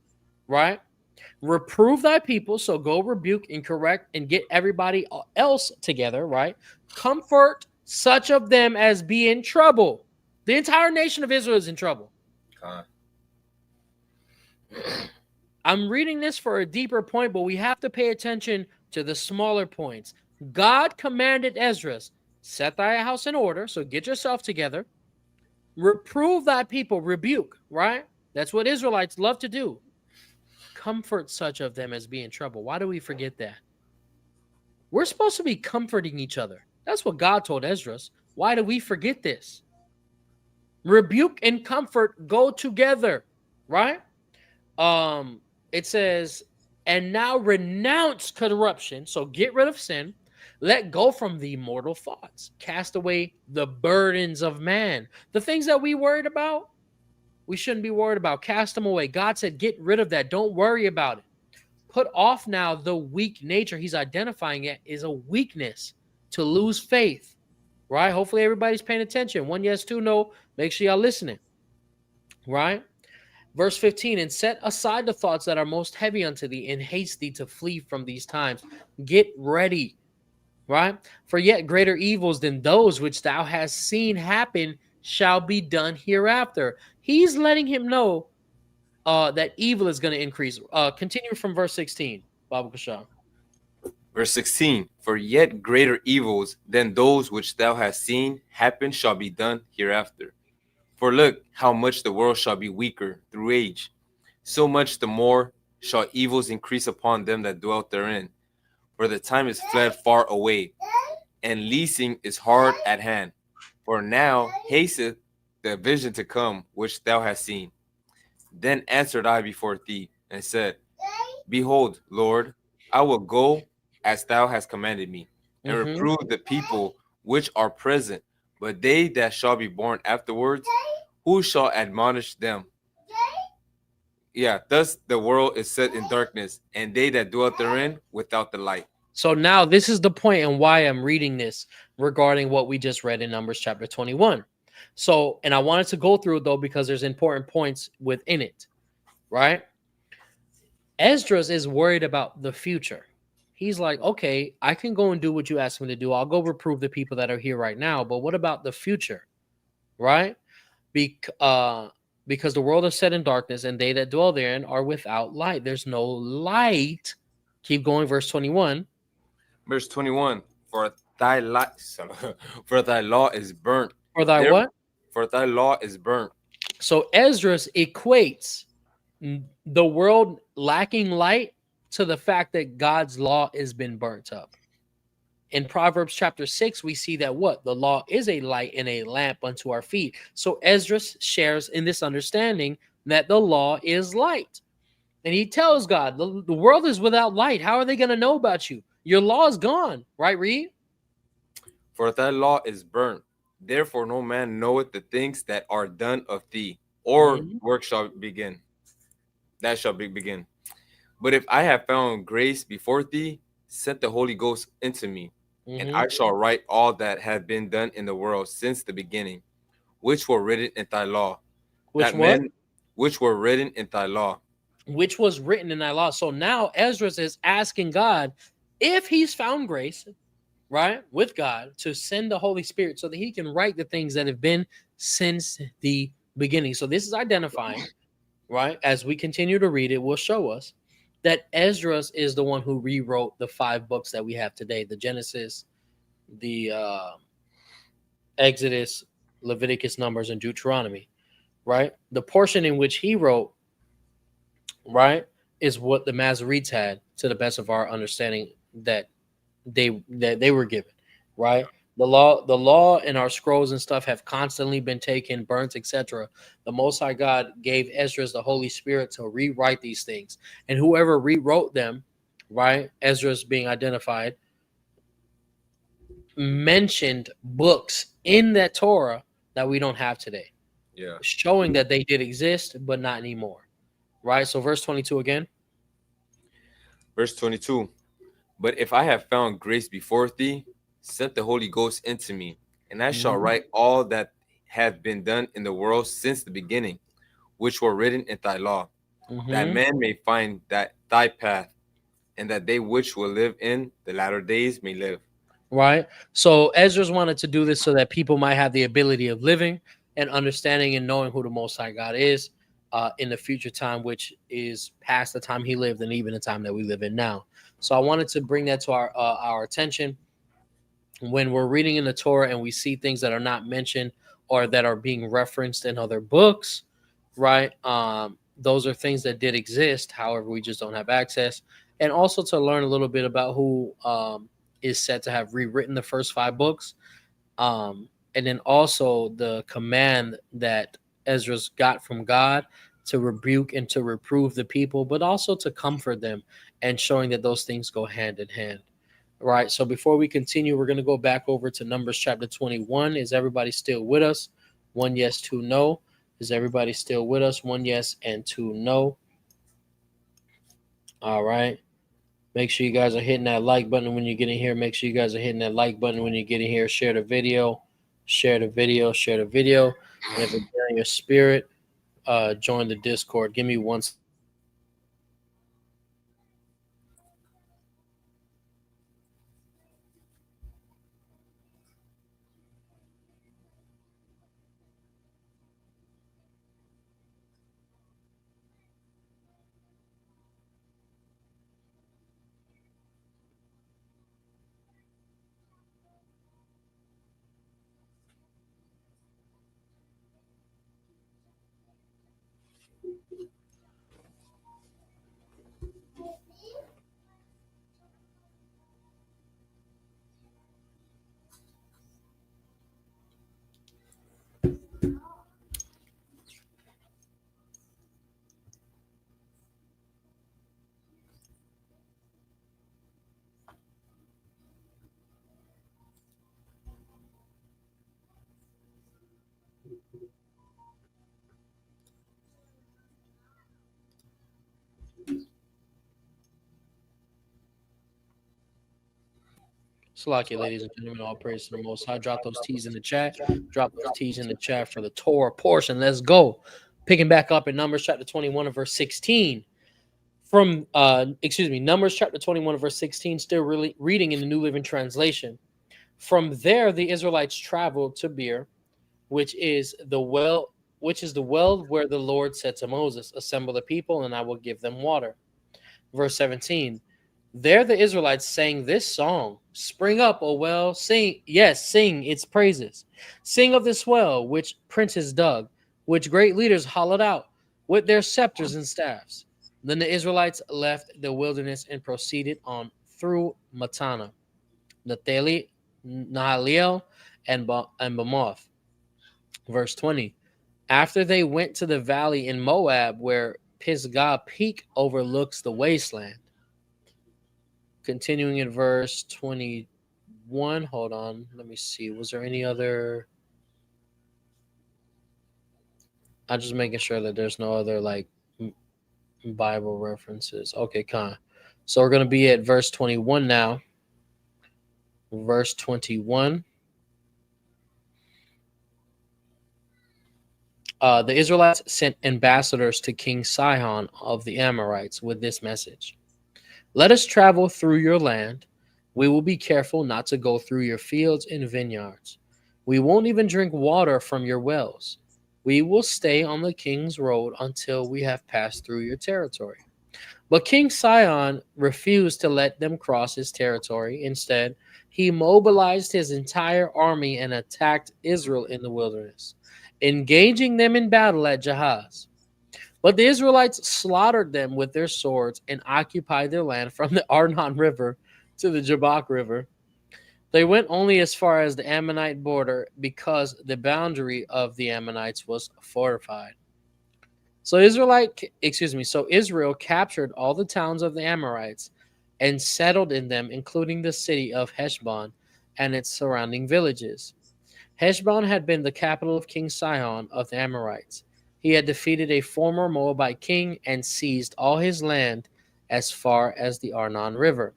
right? Reprove thy people. So go rebuke and correct and get everybody else together, right? Comfort such of them as be in trouble. The entire nation of Israel is in trouble. I'm reading this for a deeper point, but we have to pay attention to the smaller points. God commanded Ezra, set thy house in order, so get yourself together, reprove thy people, rebuke, right? That's what Israelites love to do. Comfort such of them as be in trouble. Why do we forget that? We're supposed to be comforting each other. That's what God told Ezra. Why do we forget this? Rebuke and comfort go together, right? It says, and now renounce corruption. So get rid of sin. Let go from the mortal thoughts. Cast away the burdens of man. The things that we worried about, we shouldn't be worried about. Cast them away. God said, get rid of that. Don't worry about it. Put off now the weak nature. He's identifying it as a weakness to lose faith, right? Hopefully everybody's paying attention. 1 yes, 2 no. Make sure y'all listening, right? Verse 15, and set aside the thoughts that are most heavy unto thee, and haste thee to flee from these times. Get ready, right? For yet greater evils than those which thou hast seen happen shall be done hereafter. He's letting him know that evil is going to increase. Continue from verse 16, Baba Kashan. Verse 16, for yet greater evils than those which thou hast seen happen shall be done hereafter. For look how much the world shall be weaker through age, so much the more shall evils increase upon them that dwell therein. For the time is fled far away, and leasing is hard at hand. For now hasteth the vision to come which thou hast seen. Then answered I before thee, and said, behold, Lord, I will go as thou hast commanded me, and reprove the people which are present, but they that shall be born afterwards, who shall admonish them? Yeah, thus the world is set in darkness, and they that dwell therein without the light. So now this is the point and why I'm reading this regarding what we just read in Numbers chapter 21. So, and I wanted to go through it though, because there's important points within it, right? Esdras is worried about the future. He's like, okay, I can go and do what you asked me to do. I'll go reprove the people that are here right now. But what about the future, right? Because the world is set in darkness, and they that dwell therein are without light. There's no light. Keep going, verse 21. Verse 21, for thy light, for thy law is burnt. For thy what? For thy law is burnt. So Esdras equates the world lacking light to the fact that God's law has been burnt up. In Proverbs chapter 6, we see that what? The law is a light and a lamp unto our feet. So Esdras shares in this understanding that the law is light. And he tells God, the world is without light. How are they going to know about you? Your law is gone. Right, Reed? For thy law is burnt. Therefore no man knoweth the things that are done of thee, or work shall begin. That shall begin. But if I have found grace before thee, send the Holy Ghost into me, and I shall write all that have been done in the world since the beginning, which were written in thy law. Which were written in thy law. Which was written in thy law. So now Ezra is asking God if he's found grace, right, with God, to send the Holy Spirit so that he can write the things that have been since the beginning. So this is identifying, right, as we continue to read it, will show us that Ezra is the one who rewrote the 5 books that we have today: the Genesis, the Exodus, Leviticus, Numbers, and Deuteronomy, right? The portion in which he wrote, right, is what the Masoretes had, to the best of our understanding, that they were given, right? The law and our scrolls and stuff have constantly been taken, burnt, etc. The Most High God gave Ezra the Holy Spirit to rewrite these things, and whoever rewrote them, right, Ezra's being identified, mentioned books in that Torah that we don't have today, showing that they did exist, but not anymore, right? So verse 22 again. Verse 22, but if I have found grace before thee, send the Holy Ghost into me, and I shall write all that have been done in the world since the beginning, which were written in thy law, that man may find that thy path, and that they which will live in the latter days may live. Right. So Ezra's wanted to do this so that people might have the ability of living and understanding and knowing who the Most High God is. in the future time, which is past the time he lived and even the time that we live in now. So I wanted to bring that to our attention. When we're reading in the Torah and we see things that are not mentioned or that are being referenced in other books, right? Those are things that did exist. However, we just don't have access. And also to learn a little bit about who is said to have rewritten the first 5 books. And then also the command that Ezra's got from God to rebuke and to reprove the people, but also to comfort them, and showing that those things go hand in hand. Right. So before we continue, we're going to go back over to Numbers chapter 21. Is everybody still with us? 1 yes, 2 no. Is everybody still with us? 1 yes and 2 no. All right. Make sure you guys are hitting that like button when you get in here. Make sure you guys are hitting that like button when you get in here. Share the video. Share the video. Share the video. And if it's in your spirit, join the Discord. Give me 1 second. Salakia, ladies and gentlemen, all praise to the Most High. Drop those T's in the chat. Drop those T's in the chat for the Torah portion. Let's go. Picking back up in Numbers chapter 21 and verse 16. Numbers chapter 21 and verse 16, still really reading in the New Living Translation. From there, the Israelites traveled to Beer, which is the well where the Lord said to Moses, assemble the people and I will give them water. Verse 17. There the Israelites sang this song. Spring up, O well, sing, yes, sing its praises. Sing of this well, which princes dug, which great leaders hollowed out, with their scepters and staffs. Then the Israelites left the wilderness and proceeded on through Matana, Nahaliel, and Bamoth. Verse 20. After they went to the valley in Moab, where Pisgah Peak overlooks the wasteland. Continuing in verse 21. Hold on. Let me see. Was there any other? I'm just making sure that there's no other like Bible references. Okay, con. So we're going to be at verse 21 now. Verse 21. The Israelites sent ambassadors to King Sihon of the Amorites with this message. Let us travel through your land. We will be careful not to go through your fields and vineyards. We won't even drink water from your wells. We will stay on the king's road until we have passed through your territory. But King Sihon refused to let them cross his territory. Instead, he mobilized his entire army and attacked Israel in the wilderness, engaging them in battle at Jahaz. But the Israelites slaughtered them with their swords and occupied their land from the Arnon River to the Jabbok River. They went only as far as the Ammonite border because the boundary of the Ammonites was fortified. So Israel captured all the towns of the Amorites and settled in them, including the city of Heshbon and its surrounding villages. Heshbon had been the capital of King Sihon of the Amorites. He had defeated a former Moabite king and seized all his land as far as the Arnon River.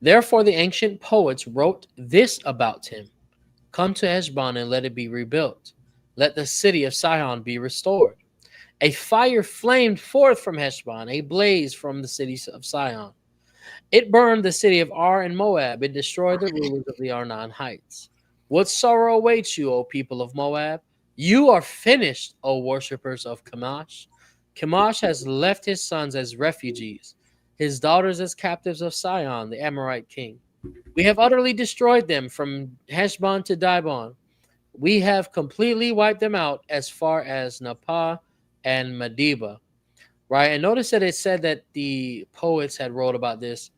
Therefore, the ancient poets wrote this about him. Come to Heshbon and let it be rebuilt. Let the city of Sihon be restored. A fire flamed forth from Heshbon, a blaze from the city of Sihon. It burned the city of Ar and Moab. It destroyed the rulers of the Arnon Heights. What sorrow awaits you, O people of Moab? You are finished, O worshippers of Chemosh. Chemosh has left his sons as refugees, his daughters as captives of Sihon, the Amorite king. We have utterly destroyed them from Heshbon to Dibon. We have completely wiped them out as far as Napah and Medeba. Right? And notice that it said that the poets had wrote about this.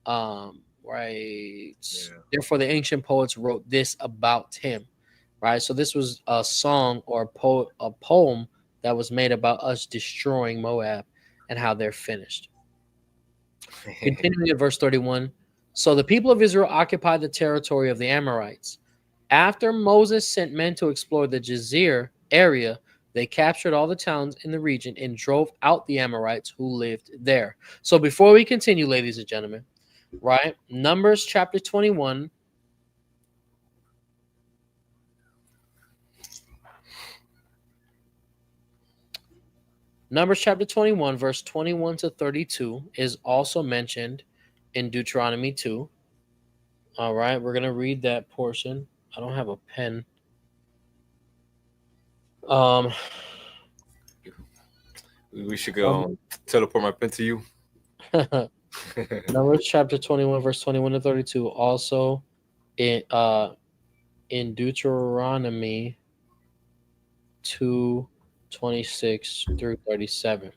Right. Yeah. Therefore, the ancient poets wrote this about him. Right. So this was a song or a poem that was made about us destroying Moab and how they're finished. Continuing at verse 31. So the people of Israel occupied the territory of the Amorites. After Moses sent men to explore the Jazer area, they captured all the towns in the region and drove out the Amorites who lived there. So before we continue, ladies and gentlemen, right? Numbers chapter 21. Numbers chapter 21, verse 21 to 32 is also mentioned in Deuteronomy 2. All right, we're going to read that portion. I don't have a pen. Um, We should go teleport my pen to you. Numbers chapter 21, verse 21 to 32. Also in Deuteronomy 2, 26 through 37.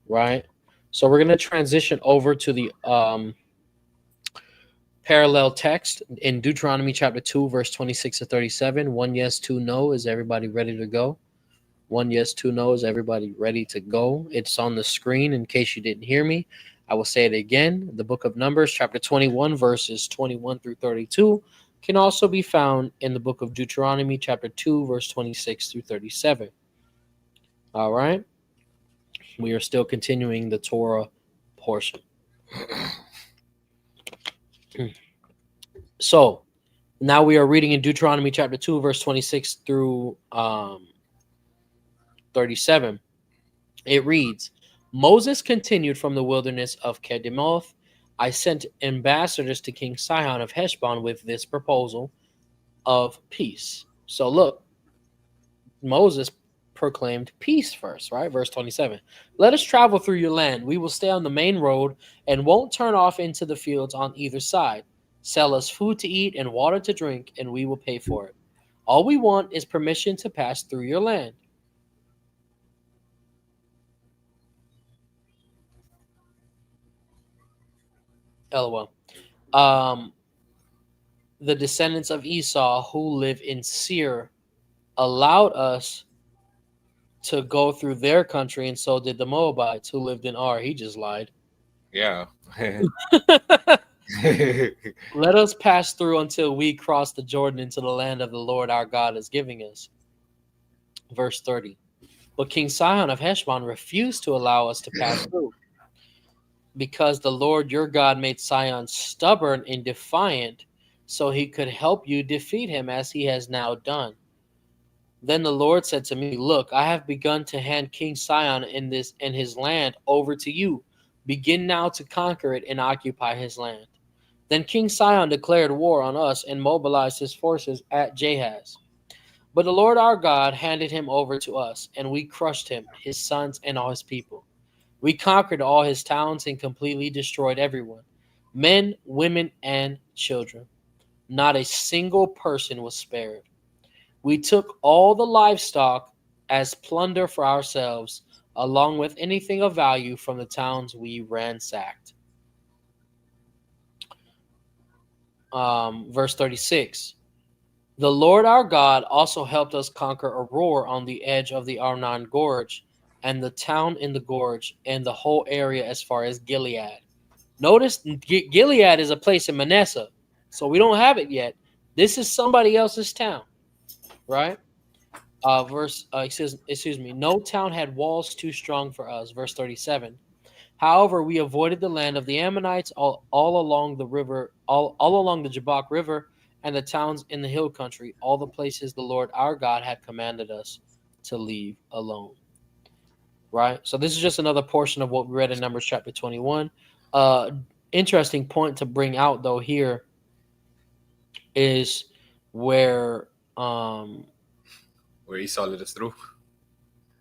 Right? So we're going to transition over to the parallel text in Deuteronomy chapter 2, verse 26 to 37. 1 yes, 2 no. Is everybody ready to go? 1 yes, 2 no. Is everybody ready to go? It's on the screen in case you didn't hear me. I will say it again. The book of Numbers, chapter 21, verses 21 through 32, can also be found in the book of Deuteronomy, chapter 2, verse 26 through 37. All right. We are still continuing the Torah portion. So now we are reading in Deuteronomy chapter 2, verse 26 through 37. It reads, Moses continued from the wilderness of Kedemoth. I sent ambassadors to King Sihon of Heshbon with this proposal of peace. So look, Moses proclaimed peace first, right? Verse 27. Let us travel through your land. We will stay on the main road and won't turn off into the fields on either side. Sell us food to eat and water to drink, and we will pay for it. All we want is permission to pass through your land. LOL. The descendants of Esau who live in Seir allowed us to go through their country, and so did the Moabites who lived in Ar. He just lied. Yeah. Let us pass through until we cross the Jordan into the land of the Lord our God is giving us. Verse 30. But King Sihon of Heshbon refused to allow us to pass through because the Lord your God made Sihon stubborn and defiant so he could help you defeat him as he has now done. Then the Lord said to me, Look, I have begun to hand King Sihon and his land over to you. Begin now to conquer it and occupy his land. Then King Sihon declared war on us and mobilized his forces at Jahaz. But the Lord our God handed him over to us, and we crushed him, his sons, and all his people. We conquered all his towns and completely destroyed everyone, men, women, and children. Not a single person was spared. We took all the livestock as plunder for ourselves, along with anything of value from the towns we ransacked. Verse 36. The Lord our God also helped us conquer Aroer on the edge of the Arnon Gorge, and the town in the gorge, and the whole area as far as Gilead. Notice Gilead is a place in Manasseh, so we don't have it yet. This is somebody else's town, right? Excuse me, no town had walls too strong for us. Verse 37. However, we avoided the land of the Ammonites all along the river, all along the Jabbok River, and the towns in the hill country, all the places the Lord our God had commanded us to leave alone. Right? So this is just another portion of what we read in Numbers chapter 21. Interesting point to bring out, though, here is where where Esau led us through.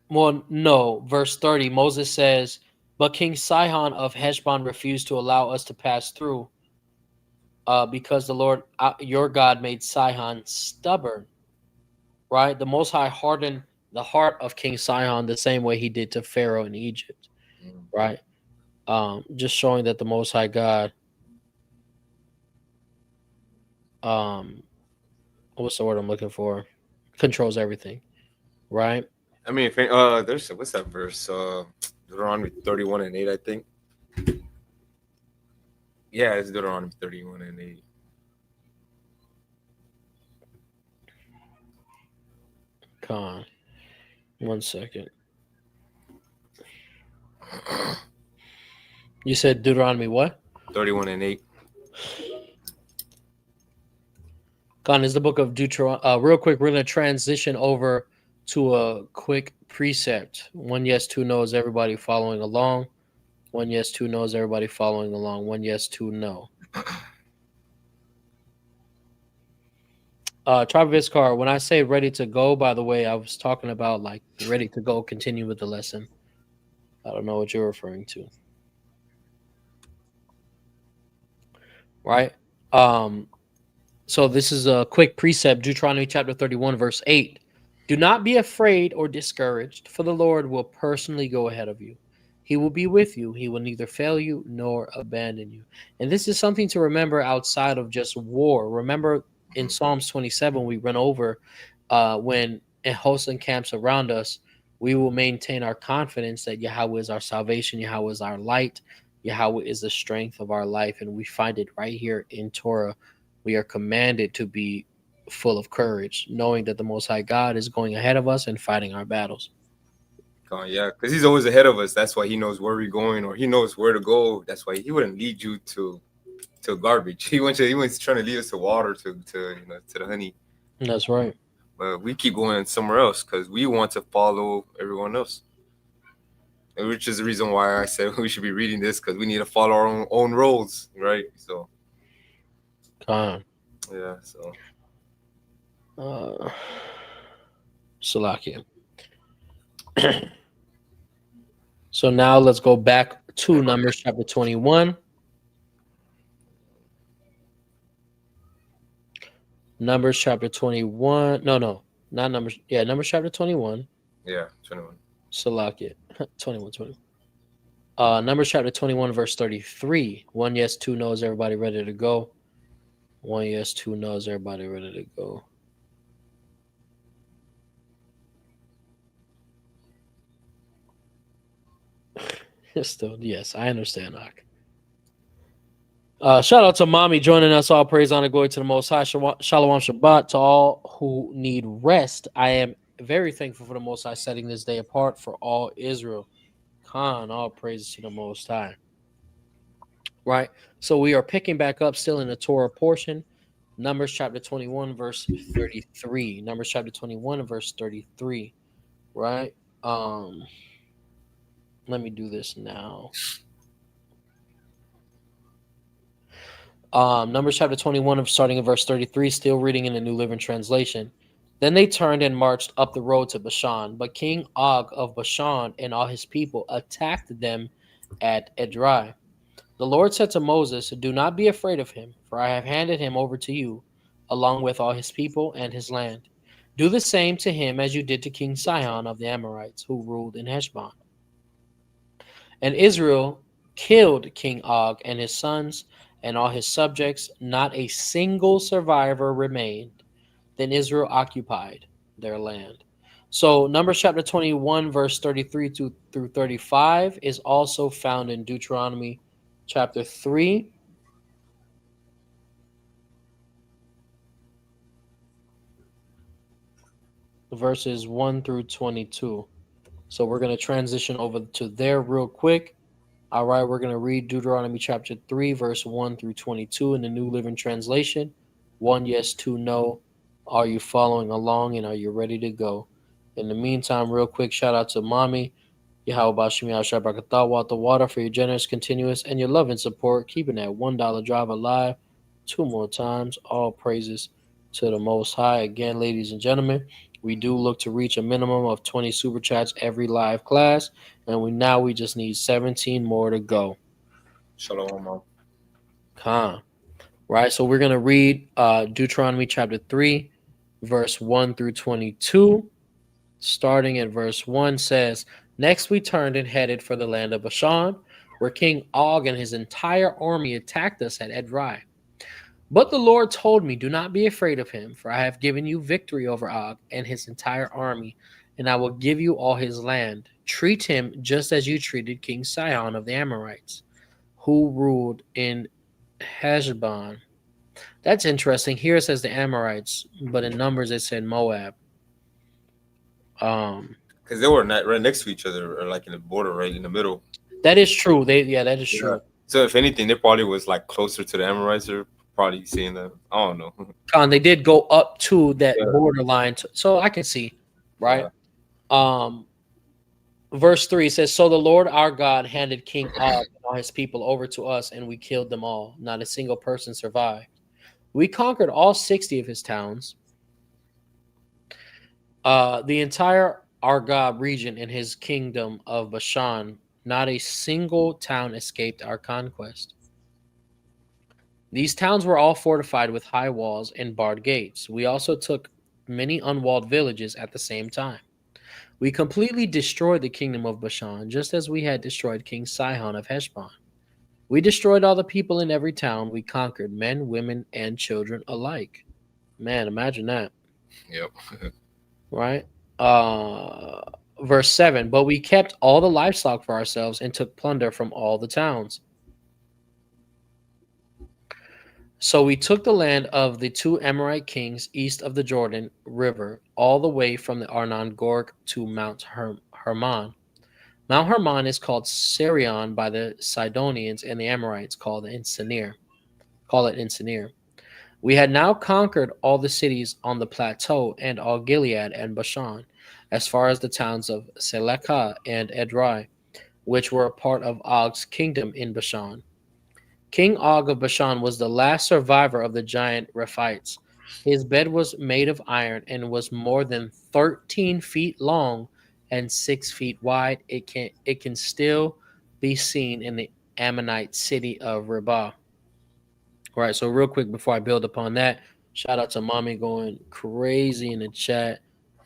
Well, no. Verse 30, Moses says, but King Sihon of Heshbon refused to allow us to pass through because the Lord your God made Sihon stubborn. Right? The Most High hardened the heart of King Sihon the same way he did to Pharaoh in Egypt. Right? Just showing that the Most High God, what's the word I'm looking for? Controls everything. Right? I mean, there's what's that verse? Deuteronomy 31:8, I think. Yeah, it's Deuteronomy 31:8. Come on. 1 second. You said Deuteronomy what? 31:8. Khan is the book of Deuteronomy. Real quick, we're going to transition over to a quick precept. 1 yes, 2 no is everybody following along. 1 yes, 2 no is everybody following along. 1 yes, 2 no. Tribe of Iskar, when I say ready to go, by the way, I was talking about like ready to go, continue with the lesson. I don't know what you're referring to. Right? So this is a quick precept, Deuteronomy chapter 31, verse 8. Do not be afraid or discouraged, for the Lord will personally go ahead of you. He will be with you. He will neither fail you nor abandon you. And this is something to remember outside of just war. Remember in Psalms 27, we went over when a host encamps around us, we will maintain our confidence that Yahweh is our salvation, Yahweh is our light, Yahweh is the strength of our life. And we find it right here in Torah. We are commanded to be full of courage, knowing that the Most High God is going ahead of us and fighting our battles. Yeah, because he's always ahead of us. That's why he knows where we're going, or he knows where to go. That's why he wouldn't lead you to garbage. He was trying to lead us to water, to the honey. That's right. But we keep going somewhere else because we want to follow everyone else, which is the reason why I said we should be reading this, because we need to follow our own roads, right? So, yeah. So, Salakia. So now let's go back to Numbers chapter 21. Numbers chapter 21. No, not Numbers. Yeah, Numbers chapter 21. Yeah, 21. Salakia. 21. Numbers chapter 21, verse 33. 1 yes, 2 no's, everybody ready to go. 1 yes, 2 no's, everybody ready to go. Still, yes, I understand, Ak. Shout out to Mommy joining us. All praise, honor, glory to the Most High. Shalom Shabbat to all who need rest. I am very thankful for the Most High setting this day apart for all Israel. Khan, all praises to the Most High. Right? So we are picking back up still in the Torah portion. Numbers chapter 21, verse 33. Numbers chapter 21, verse 33. Right? Let me do this now. Numbers chapter 21, starting in verse 33, still reading in the New Living Translation. Then they turned and marched up the road to Bashan, but King Og of Bashan and all his people attacked them at Edrei. The Lord said to Moses, do not be afraid of him, for I have handed him over to you, along with all his people and his land. Do the same to him as you did to King Sihon of the Amorites, who ruled in Heshbon. And Israel killed King Og and his sons and all his subjects. Not a single survivor remained. Then Israel occupied their land. So Numbers chapter 21, verse 33 through 35 is also found in Deuteronomy chapter 3. Verses 1 through 22. So we're going to transition over to there real quick. All right, we're going to read Deuteronomy chapter 3, verse 1 through 22 in the New Living Translation. 1 yes, 2 no. Are you following along and are you ready to go? In the meantime, real quick, shout out to Mommy, Yahawanathan the water for your generous, continuous, and your love and support, keeping that $1 drive alive 2 more times. All praises to the Most High. Again, ladies and gentlemen, We do look to reach a minimum of 20 super chats every live class, and we just need 17 more to go. Shalom, Mom. Khan. Right, so we're gonna read Deuteronomy chapter 3, verse 1 through 22. Starting at verse 1 says, "Next we turned and headed for the land of Bashan, where King Og and his entire army attacked us at Edrei. But the Lord told me, 'Do not be afraid of him, for I have given you victory over Og and his entire army, and I will give you all his land. Treat him just as you treated King Sihon of the Amorites, who ruled in Heshbon.'" That's interesting. Here it says the Amorites, but in Numbers it said Moab. Because they were right next to each other, or like in the border, right in the middle. That is true. That is true. So if anything, they probably was like closer to the Amorites, or probably seeing them. I don't know. They did go up to that Yeah. borderline, so I can see, right? Verse 3 says, "So the Lord our God handed King Og and all his people over to us, and we killed them all. Not a single person survived. We conquered all 60 of his towns, the entire Argob region and his kingdom of Bashan. Not a single town escaped our conquest. These towns were all fortified with high walls and barred gates. We also took many unwalled villages at the same time. We completely destroyed the kingdom of Bashan, just as we had destroyed King Sihon of Heshbon. We destroyed all the people in every town we conquered, men, women, and children alike." Man, imagine that. Yep. Right? Verse 7, "But we kept all the livestock for ourselves and took plunder from all the towns. So we took the land of the two Amorite kings east of the Jordan River, all the way from the Arnon Gorg to Mount Hermon. Mount Hermon is called Sirion by the Sidonians, and the Amorites call it Sinir. We had now conquered all the cities on the plateau and all Gilead and Bashan, as far as the towns of Selekah and Edrei, which were a part of Og's kingdom in Bashan. King Og of Bashan was the last survivor of the giant Rephites. His bed was made of iron and was more than 13 feet long and 6 feet wide. It can still be seen in the Ammonite city of Rabbah. All right, so real quick before I build upon that, shout out to Mommy going crazy in the chat.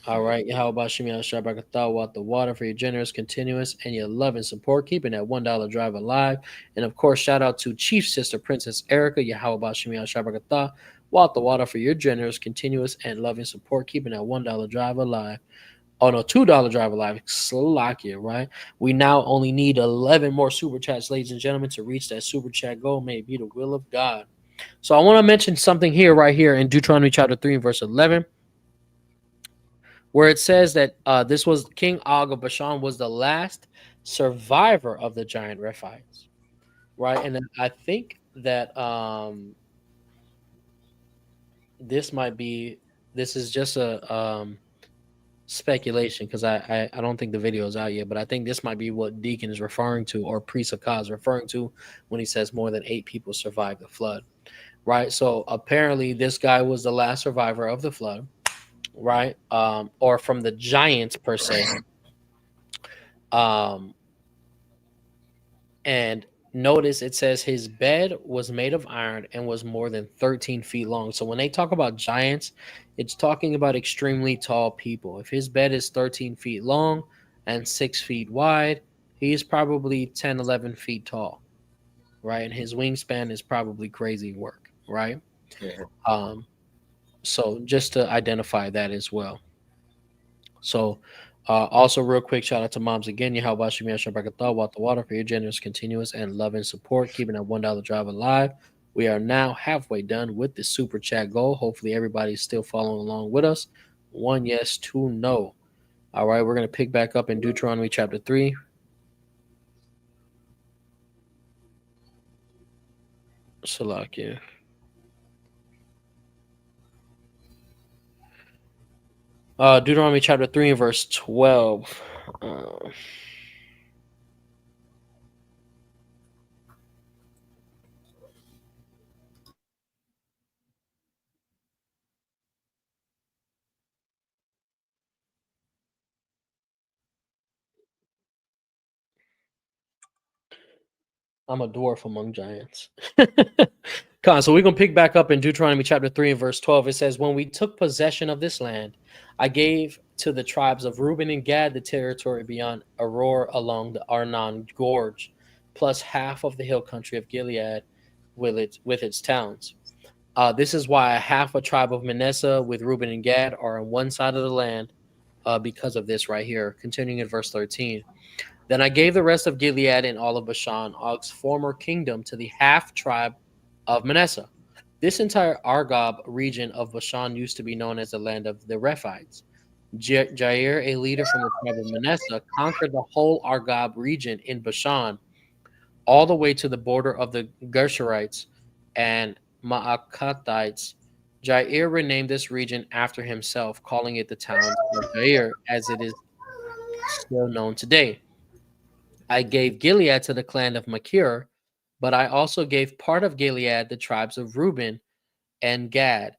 All right, Yahawanathan Ban Lawya, the water for your generous, continuous, and your love and support, keeping that $1 drive alive. And of course, shout out to Chief Sister Princess Erica, Yahawanathan Ban Lawya, the water for your generous, continuous, and loving support, keeping that $1 drive alive. Oh no, $2 drive alive. Slovakia, right? We now only need 11 more super chats, ladies and gentlemen, to reach that super chat goal. May it be the will of God. So I want to mention something here, right here in Deuteronomy chapter 3, verse 11, where it says that this was King Og of Bashan was the last survivor of the giant Rephites, right? And then I think that this is just a speculation, because I don't think the video is out yet, but I think this might be what Deacon is referring to, or Priest of Ka is referring to, when he says more than 8 people survived the flood, right? So apparently this guy was the last survivor of the flood, right? Or from the giants per se. And notice it says his bed was made of iron and was more than 13 feet long. So when they talk about giants, it's talking about extremely tall people. If his bed is 13 feet long and 6 feet wide, he's probably 10, 11 feet tall, right? And his wingspan is probably crazy work, right? Yeah. So just to identify that as well. So also real quick, shout out to moms again. Yahawanathan the water for your generous, continuous, and loving support, keeping that $1 drive alive. We are now halfway done with the super chat goal. Hopefully everybody's still following along with us. 1 yes, 2 no. All right, we're going to pick back up in Deuteronomy chapter 3. Salakia. Deuteronomy chapter 3 and verse 12. I'm a dwarf among giants. So we're going to pick back up in Deuteronomy chapter 3 and verse 12. It says, when we took possession of this land, I gave to the tribes of Reuben and Gad the territory beyond Aror along the Arnon Gorge, plus half of the hill country of Gilead with its towns. This is why half a tribe of Manasseh with Reuben and Gad are on one side of the land because of this right here. Continuing in verse 13. Then I gave the rest of Gilead and all of Bashan, Og's former kingdom, to the half tribe of Manasseh. This entire Argob region of Bashan used to be known as the land of the Rephites. Jair, a leader from the tribe of Manasseh, conquered the whole Argob region in Bashan, all the way to the border of the Gershurites and Maacathites. Jair renamed this region after himself, calling it the town of Jair, as it is still known today. I gave Gilead to the clan of Machir, but I also gave part of Gilead the tribes of Reuben and Gad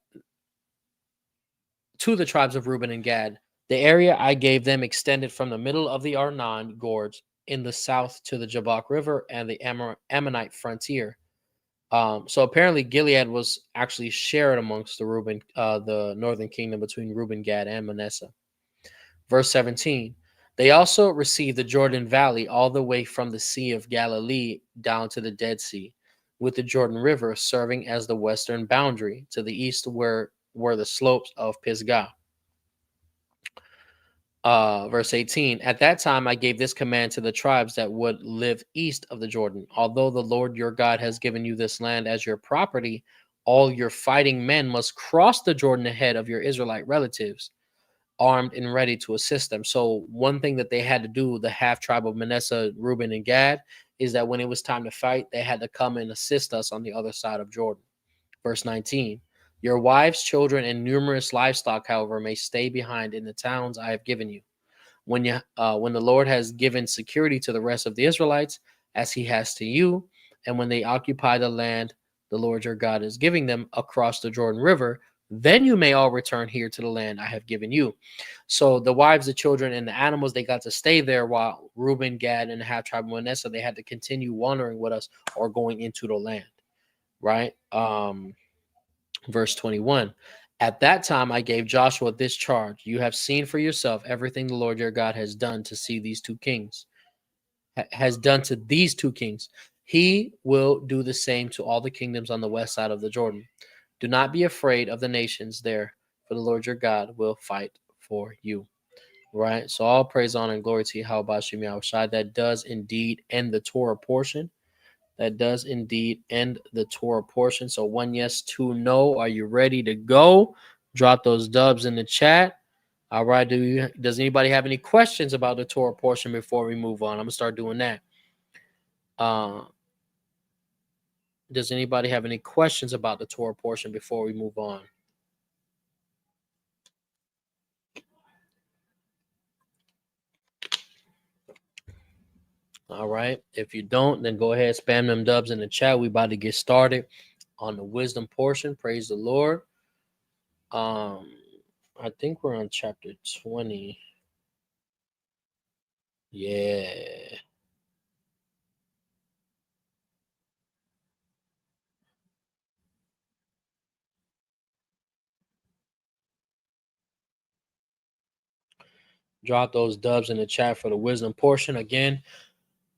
to the tribes of Reuben and Gad. The area I gave them extended from the middle of the Arnon Gorge in the south to the Jabbok River and the Ammonite frontier. So apparently Gilead was actually shared amongst the northern kingdom between Reuben, Gad, and Manasseh. Verse 17. They also received the Jordan Valley all the way from the Sea of Galilee down to the Dead Sea, with the Jordan River serving as the western boundary. To the east were the slopes of Pisgah. Verse 18. At that time I gave this command to the tribes that would live east of the Jordan. Although the Lord your God has given you this land as your property, all your fighting men must cross the Jordan ahead of your Israelite relatives, armed and ready to assist them. So one thing that they had to do, the half tribe of Manasseh, Reuben, and Gad, is that when it was time to fight, they had to come and assist us on the other side of Jordan. Verse 19. Your wives, children, and numerous livestock, however, may stay behind in the towns I have given you. When the Lord has given security to the rest of the Israelites, as he has to you, and when they occupy the land the Lord your God is giving them across the Jordan River, then you may all return here to the land I have given you. So the wives, the children, and the animals, they got to stay there, while Reuben, Gad, and the half tribe of Manasseh, they had to continue wandering with us or going into the land. Right? Verse 21. At that time I gave Joshua this charge. You have seen for yourself everything the Lord your God has done to these two kings. He will do the same to all the kingdoms on the west side of the Jordan. Do not be afraid of the nations there, for the Lord your God will fight for you. Right? So all praise, honor, and glory to Yahawanathan. That does indeed end the Torah portion. That does indeed end the Torah portion. So 1 yes, 2 no. Are you ready to go? Drop those dubs in the chat. All right. Does anybody have any questions about the Torah portion before we move on? I'm gonna start doing that. Does anybody have any questions about the Torah portion before we move on? All right. If you don't, then go ahead, spam them dubs in the chat. We about to get started on the wisdom portion. Praise the Lord. I think we're on chapter 20. Yeah. Drop those dubs in the chat for the wisdom portion. Again,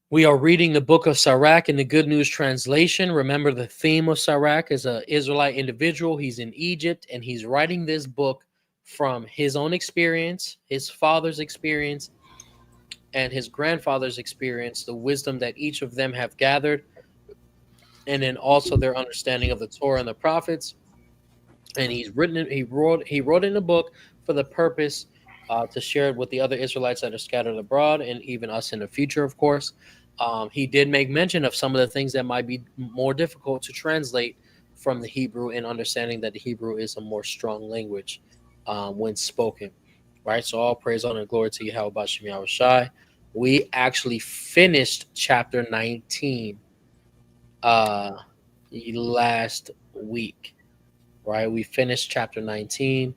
we are reading the book of Sirach in the Good News Translation. Remember, the theme of Sirach is an Israelite individual. He's in Egypt, and he's writing this book from his own experience, his father's experience, and his grandfather's experience, the wisdom that each of them have gathered, and then also their understanding of the Torah and the prophets. And he wrote in a book for the purpose to share it with the other Israelites that are scattered abroad, and even us in the future, of course. He did make mention of some of the things that might be more difficult to translate from the Hebrew, and understanding that the Hebrew is a more strong language when spoken. Right. So all praise, honor, and glory to Yahawanathan. We actually finished chapter 19 last week. Right. We finished chapter 19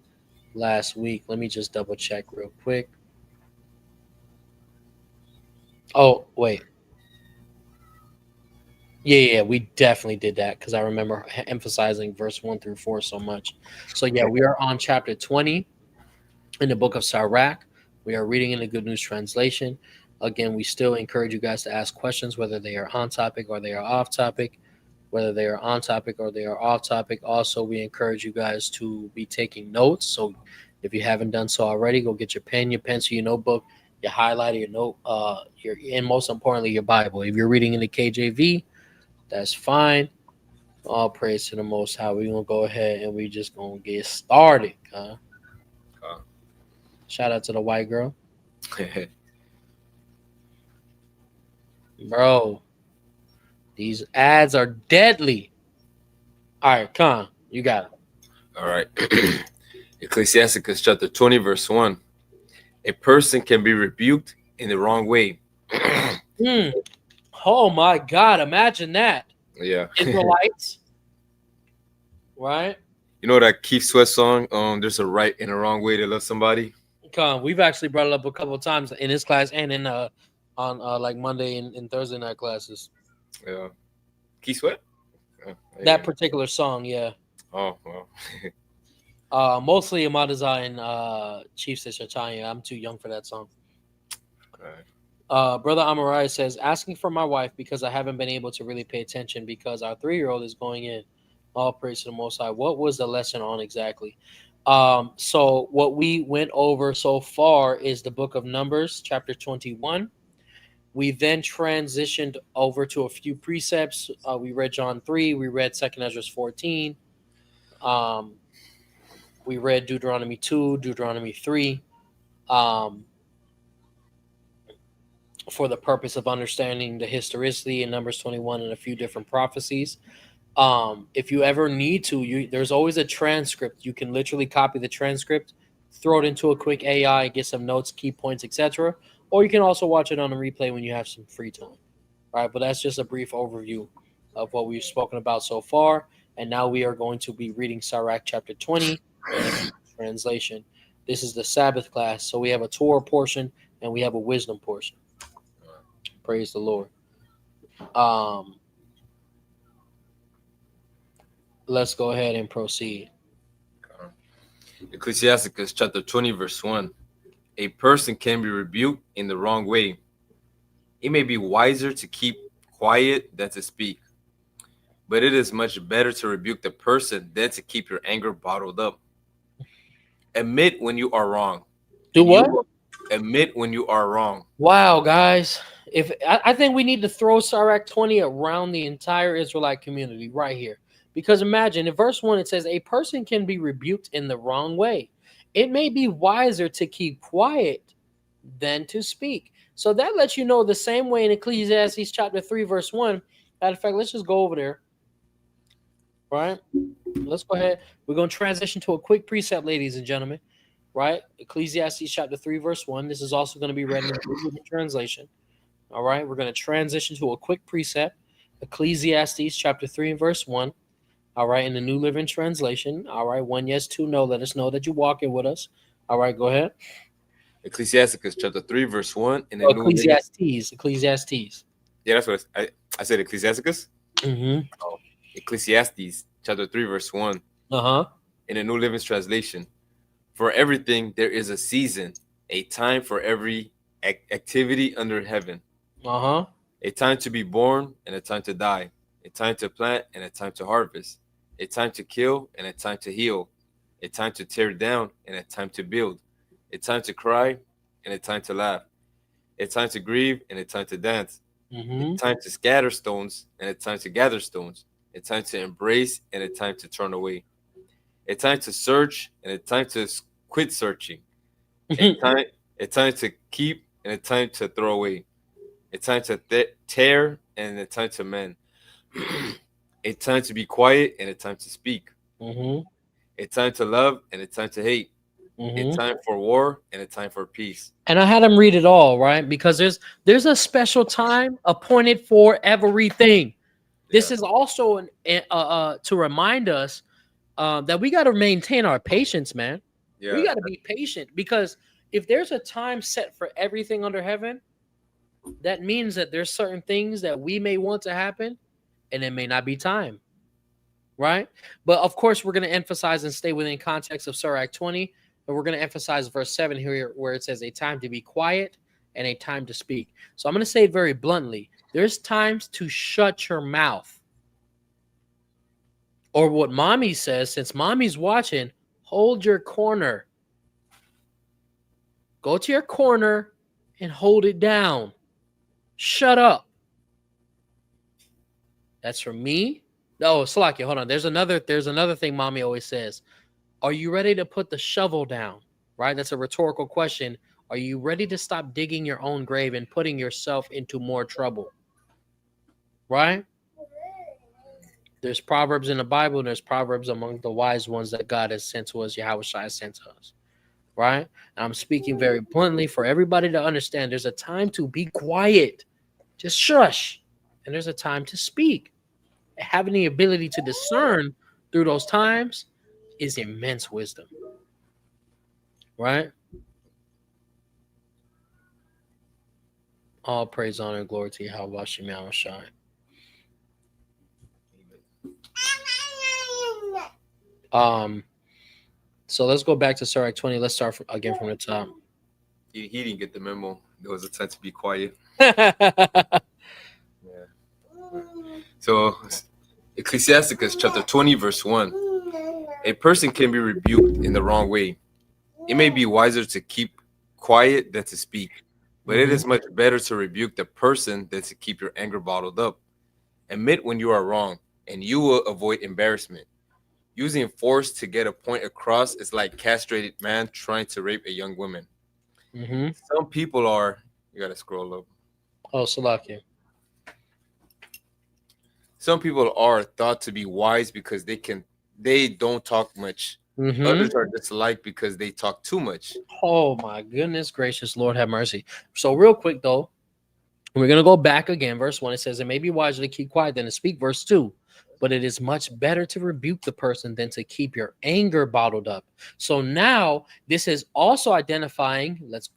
last week. Let me just double check real quick. Oh, wait. Yeah, we definitely did that because I remember emphasizing verse 1 through 4 so much. So, yeah, we are on chapter 20 in the book of Sirach. We are reading in the Good News Translation. Again, we still encourage you guys to ask questions, whether they are on topic or they are off topic. Whether they are on topic or they are off topic. Also, we encourage you guys to be taking notes. So, if you haven't done so already, go get your pen, your pencil, your notebook, your highlighter, your note, and most importantly, your Bible. If you're reading in the KJV, that's fine. All praise to the Most High. We're gonna go ahead and we just gonna get started. Shout out to the white girl, bro. These ads are deadly. All right, Con, you got it. All right. Ecclesiasticus chapter 20, verse 1. A person can be rebuked in the wrong way. Oh my God! Imagine that. Yeah. Israelites, right? You know that Keith Sweat song? There's a right and a wrong way to love somebody. Con, we've actually brought it up a couple of times in this class and in on like Monday and Thursday night classes. Yeah. Keith Sweat? Yeah. That particular song, yeah. Oh, well. Mostly Ahmataza and Chief Sister Tanya. I'm too young for that song. Okay. Brother Amarai says, asking for my wife because I haven't been able to really pay attention because our 3-year-old is going in. All praise to the Most High. What was the lesson on exactly? So what we went over so far is the book of Numbers, chapter 21. We then transitioned over to a few precepts. We read John 3. We read 2nd Ezra 14. We read Deuteronomy 2, Deuteronomy 3. For the purpose of understanding the historicity in Numbers 21 and a few different prophecies. If you ever need to, there's always a transcript. You can literally copy the transcript, throw it into a quick AI, get some notes, key points, etc. Or you can also watch it on a replay when you have some free time. All right, but that's just a brief overview of what we've spoken about so far. And now we are going to be reading Sirach chapter 20 in the translation. This is the Sabbath class. So we have a Torah portion and we have a wisdom portion. Praise the Lord. Let's go ahead and proceed. Ecclesiasticus chapter 20, verse 1. A person can be rebuked in the wrong way. It may be wiser to keep quiet than to speak, but it is much better to rebuke the person than to keep your anger bottled up. Admit when you are wrong. Do what? Admit when you are wrong. Wow, guys. I think we need to throw Sirach 20 around the entire Israelite community right here. Because imagine in verse 1 it says a person can be rebuked in the wrong way. It may be wiser to keep quiet than to speak. So that lets you know the same way in Ecclesiastes chapter 3, verse 1. Matter of fact, let's just go over there. Right? Let's go ahead. We're going to transition to a quick precept, ladies and gentlemen. Right? Ecclesiastes chapter 3, verse 1. This is also going to be read in the translation. All right? We're going to transition to a quick precept. Ecclesiastes chapter 3 and verse 1. All right? In the New Living Translation. All right? 1, yes, 2, no. Let us know that you're walking with us. All right? Go ahead. Ecclesiasticus chapter 3, verse 1. In the Ecclesiastes. Yeah, that's what I said. Ecclesiasticus? Mm-hmm. Oh, Ecclesiastes chapter 3, verse 1. Uh-huh. In the New Living Translation. For everything there is a season, a time for every activity under heaven. Uh-huh. A time to be born and a time to die. A time to plant and a time to harvest. A time to kill and a time to heal. A time to tear down and a time to build. A time to cry and a time to laugh. A time to grieve and a time to dance. Mm-hmm. A time to scatter stones and a time to gather stones. A time to embrace and a time to turn away. A time to search and a time to quit searching. A time to keep and a time to throw away. A time to tear and a time to mend. A time to be quiet and a time to speak. Mm-hmm. A time to love and a time to hate. Mm-hmm. A time for war and a time for peace. And I had him read it all, right? Because there's a special time appointed for everything. This is also to remind us that we got to maintain our patience, man. Yeah. We got to be patient because if there's a time set for everything under heaven, that means that there's certain things that we may want to happen and it may not be time, right? But of course, we're going to emphasize and stay within context of Sirach 20, and we're going to emphasize verse 7 here, where it says a time to be quiet and a time to speak. So I'm going to say it very bluntly. There's times to shut your mouth. Or what mommy says, since mommy's watching, hold your corner. Go to your corner and hold it down. Shut up. That's for me. Oh, Slakia, hold on. There's another thing mommy always says. Are you ready to put the shovel down? Right? That's a rhetorical question. Are you ready to stop digging your own grave and putting yourself into more trouble? Right? There's proverbs in the Bible, and there's proverbs among the wise ones that God has sent to us, YHWH has sent to us. Right? And I'm speaking very bluntly for everybody to understand. There's a time to be quiet. Just shush. And there's a time to speak. Having the ability to discern through those times is immense wisdom. Right? All praise, honor, and glory to Yahawanathan. So let's go back to Sirach 20. Let's start again from the top. He didn't get the memo. There was a time to be quiet. Yeah. So Ecclesiasticus chapter 20, verse 1. A person can be rebuked in the wrong way. It may be wiser to keep quiet than to speak, but it is much better to rebuke the person than to keep your anger bottled up. Admit when you are wrong, and you will avoid embarrassment. Using force to get a point across is like castrated man trying to rape a young woman. Some people are, you gotta scroll up. Oh, Salakia. Some people are thought to be wise because they don't talk much. Others are disliked because they talk too much. Oh my goodness gracious, Lord have mercy. So real quick though, we're gonna go back again. Verse 1, it says, it may be wiser to keep quiet than to speak. Verse 2, but it is much better to rebuke the person than to keep your anger bottled up. So now this is also identifying, let's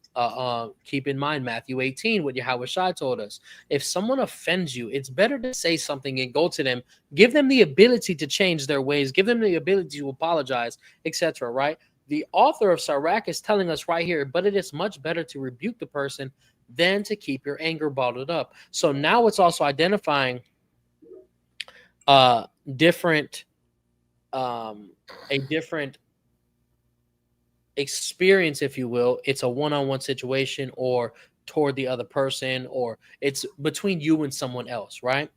keep in mind Matthew 18, what YHWH told us. If someone offends you, it's better to say something and go to them, give them the ability to change their ways, give them the ability to apologize, etc. Right? The author of Sirach is telling us right here, but it is much better to rebuke the person than to keep your anger bottled up. So now it's also identifying a different experience, if you will. It's a one-on-one situation or toward the other person, or it's between you and someone else, right?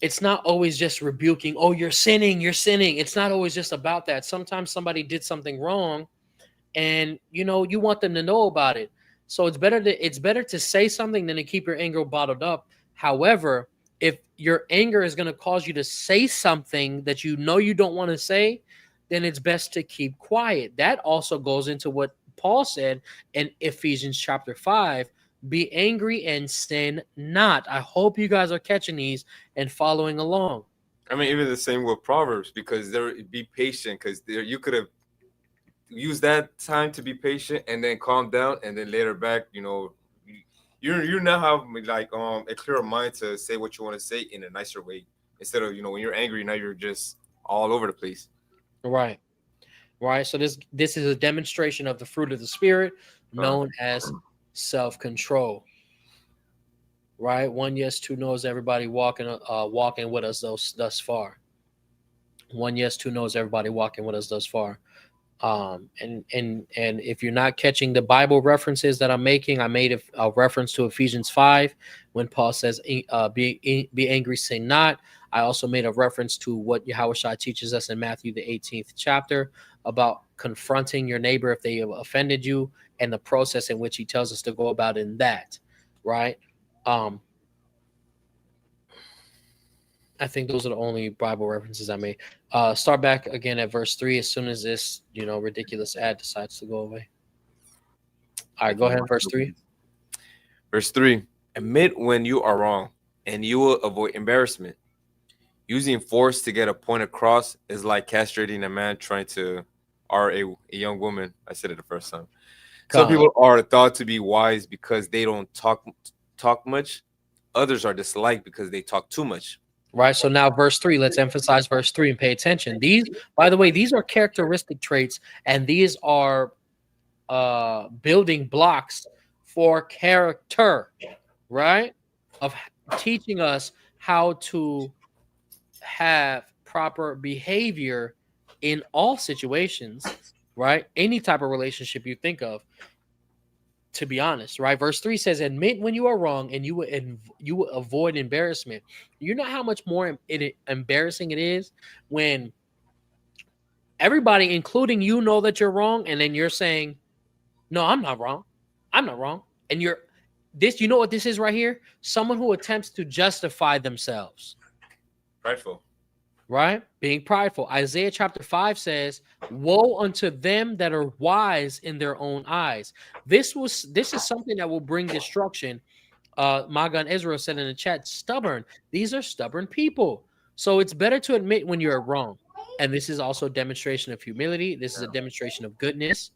It's not always just rebuking, oh, you're sinning. It's not always just about that. Sometimes somebody did something wrong and you want them to know about it. So it's better to say something than to keep your anger bottled up. However, if your anger is going to cause you to say something that you don't want to say, then it's best to keep quiet. That also goes into what Paul said in Ephesians chapter 5, be angry and sin not. I hope you guys are catching these and following along. I mean, even the same with Proverbs, because be patient, because you could have use that time to be patient and then calm down, and then later back, you now have like a clearer mind to say what you want to say in a nicer way, instead of when you're angry, now you're just all over the place. Right. So this is a demonstration of the fruit of the Spirit, known as self-control. Right? 1 yes, 2 knows, everybody walking with us thus far. 1 yes, 2 knows, everybody walking with us thus far. And if you're not catching the Bible references that I'm making, I made a reference to Ephesians 5 when Paul says, be angry, sin not. I also made a reference to what YHWH teaches us in Matthew, the 18th chapter, about confronting your neighbor if they have offended you, and the process in which he tells us to go about in that, right? I think those are the only Bible references I made. Start back again at verse 3 as soon as this, ridiculous ad decides to go away. All right, go ahead, verse 3. Verse 3, admit when you are wrong, and you will avoid embarrassment. Using force to get a point across is like castrating a man trying to a young woman. I said it the first time. Some people are thought to be wise because they don't talk much. Others are disliked because they talk too much. Right. So now verse 3, let's emphasize verse 3 and pay attention. These, by the way, these are characteristic traits, and these are building blocks for character, right? Of teaching us how to have proper behavior in all situations, right? Any type of relationship you think of, to be honest, right? Verse 3 says, admit when you are wrong and you will avoid embarrassment. You know how much more embarrassing it is when everybody, including you, know that you're wrong, and then you're saying, no, I'm not wrong. I'm not wrong. And you know what this is right here? Someone who attempts to justify themselves. Prideful. Right? Being prideful. Isaiah chapter 5 says, woe unto them that are wise in their own eyes. This is something that will bring destruction. Magan Israel said in the chat, stubborn. These are stubborn people. So it's better to admit when you're wrong. And this is also a demonstration of humility. This is a demonstration of goodness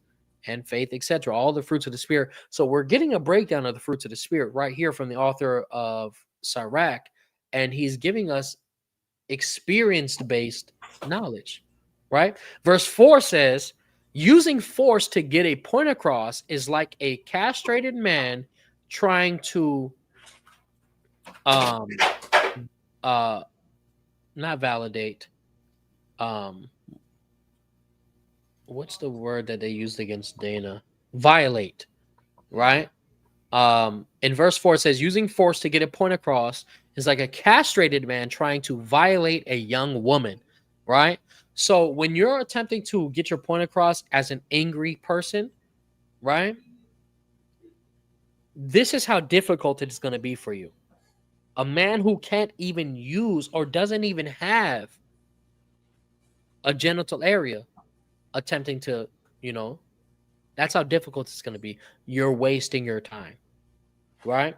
and faith, etc. All the fruits of the Spirit. So we're getting a breakdown of the fruits of the Spirit right here from the author of Sirach. And he's giving us experience-based knowledge, right? Verse 4 says, using force to get a point across is like a castrated man trying to not validate, what's the word that they used against Dana? Violate, right? In verse 4 it says, using force to get a point across is like a castrated man trying to violate a young woman, right? So when you're attempting to get your point across as an angry person, right? This is how difficult it is going to be for you. A man who can't even use or doesn't even have a genital area attempting to, that's how difficult it's going to be. You're wasting your time, right?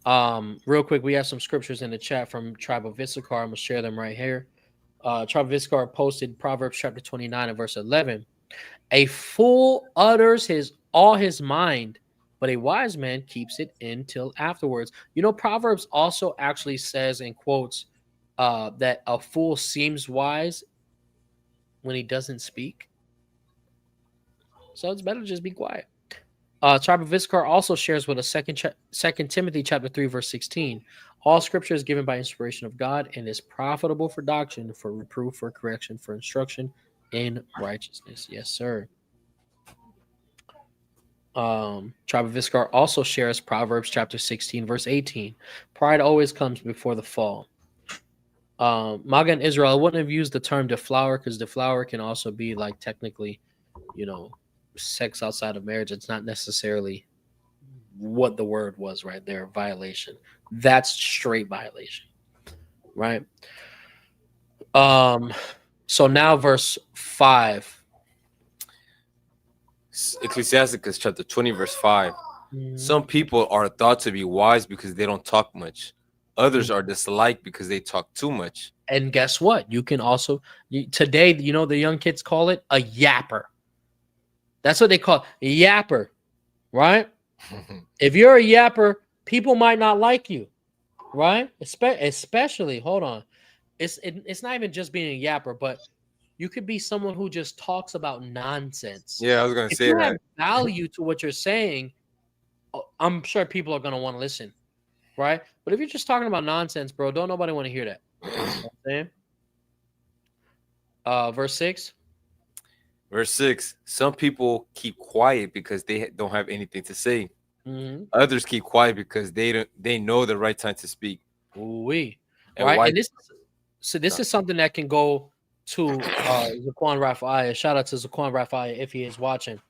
Real quick, we have some scriptures in the chat from Tribe of Issachar. I'm gonna share them right here. Tribe of Issachar posted Proverbs chapter 29 and verse 11. A fool utters all his mind, but a wise man keeps it in till afterwards. Proverbs also actually says and quotes that a fool seems wise when he doesn't speak. So it's better to just be quiet. Tribe of Issachar also shares with us Second Timothy chapter 3 verse 16. All scripture is given by inspiration of God and is profitable for doctrine, for reproof, for correction, for instruction in righteousness. Yes, sir. Tribe of Issachar also shares Proverbs chapter 16 verse 18. Pride always comes before the fall. Magan Israel, I wouldn't have used the term deflower because deflower can also be like technically, sex outside of marriage. It's not necessarily what the word was right there. Violation. That's straight violation, right? So now verse 5. Ecclesiasticus chapter 20 verse 5. Some people are thought to be wise because they don't talk much. Others are disliked because they talk too much. And guess what? You can also today, the young kids call it a yapper. That's what they call it, a yapper, right? If you're a yapper, people might not like you, right? Especially, hold on, it's not even just being a yapper, but you could be someone who just talks about nonsense. Yeah, I was gonna say if you that. have value to what you're saying, I'm sure people are gonna want to listen, right? But if you're just talking about nonsense, bro, don't nobody want to hear that. You know what I'm saying? Verse 6. Verse 6. Some people keep quiet because they don't have anything to say. Mm-hmm. Others keep quiet because they know the right time to speak. Ooh-wee. Right? And this is something that can go to Zaquan Raphael. Shout out to Zaquan Raphael if he is watching.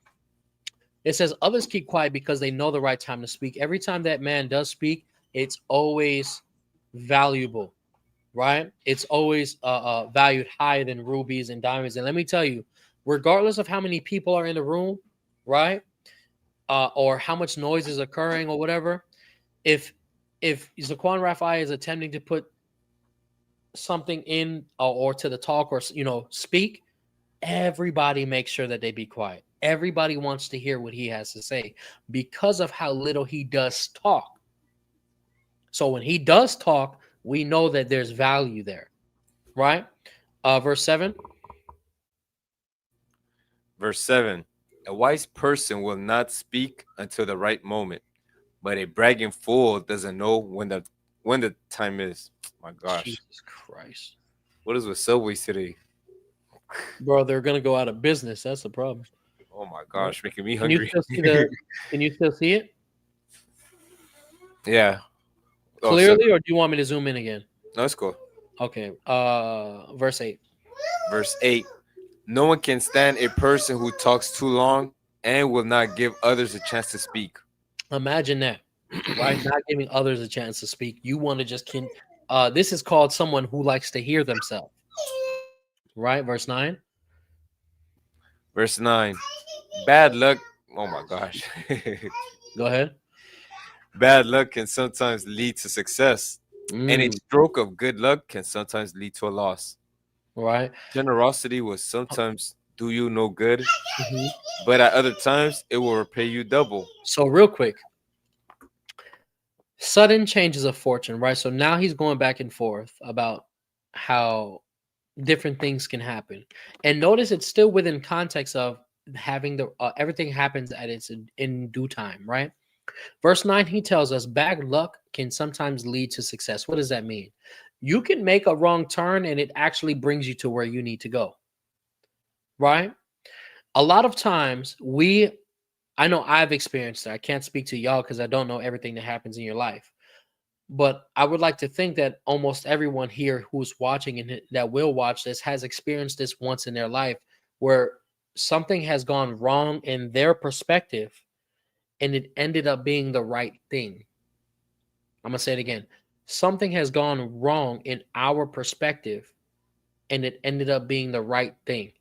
It says others keep quiet because they know the right time to speak. Every time that man does speak, it's always valuable, right? It's always valued higher than rubies and diamonds. And let me tell you, regardless of how many people are in the room, right? Or how much noise is occurring or whatever, if Zaquan Raphael is attempting to put something in or to the talk or speak, everybody makes sure that they be quiet. Everybody wants to hear what he has to say because of how little he does talk, So when he does talk, we know that there's value there, right? Verse 7. Verse 7. A wise person will not speak until the right moment, but a bragging fool doesn't know when the time is. My gosh. Jesus Christ. What is with Subways today? Bro, they're gonna go out of business. That's the problem. Oh my gosh, making me Can you hungry. still see the can you still see it Yeah. Oh, clearly, or do you want me to zoom in again? no, let's go. Okay. Verse 8. Verse 8. No one can stand a person who talks too long and will not give others a chance to speak. Imagine that, right? Not giving others a chance to speak. You want to just this is called someone who likes to hear themselves. Right? Verse 9. Verse 9. Bad luck. Oh my gosh. Go ahead. Bad luck can sometimes lead to success, and a stroke of good luck can sometimes lead to a loss. Right. Generosity will sometimes do you no good, Mhm. but at other times it will repay you double. So real quick, sudden changes of fortune, right? So now he's going back and forth about how different things can happen, and notice it's still within context of having the everything happens at its in due time, right? Verse 9, he tells us bad luck can sometimes lead to success. What does that mean? You can make a wrong turn and it actually brings you to where you need to go, right? A lot of times I know I've experienced it. I can't speak to y'all because I don't know everything that happens in your life. But I would like to think that almost everyone here who's watching and that will watch this has experienced this once in their life where something has gone wrong in their perspective and it ended up being the right thing. I'm going to say it again. Something has gone wrong in our perspective and it ended up being the right thing,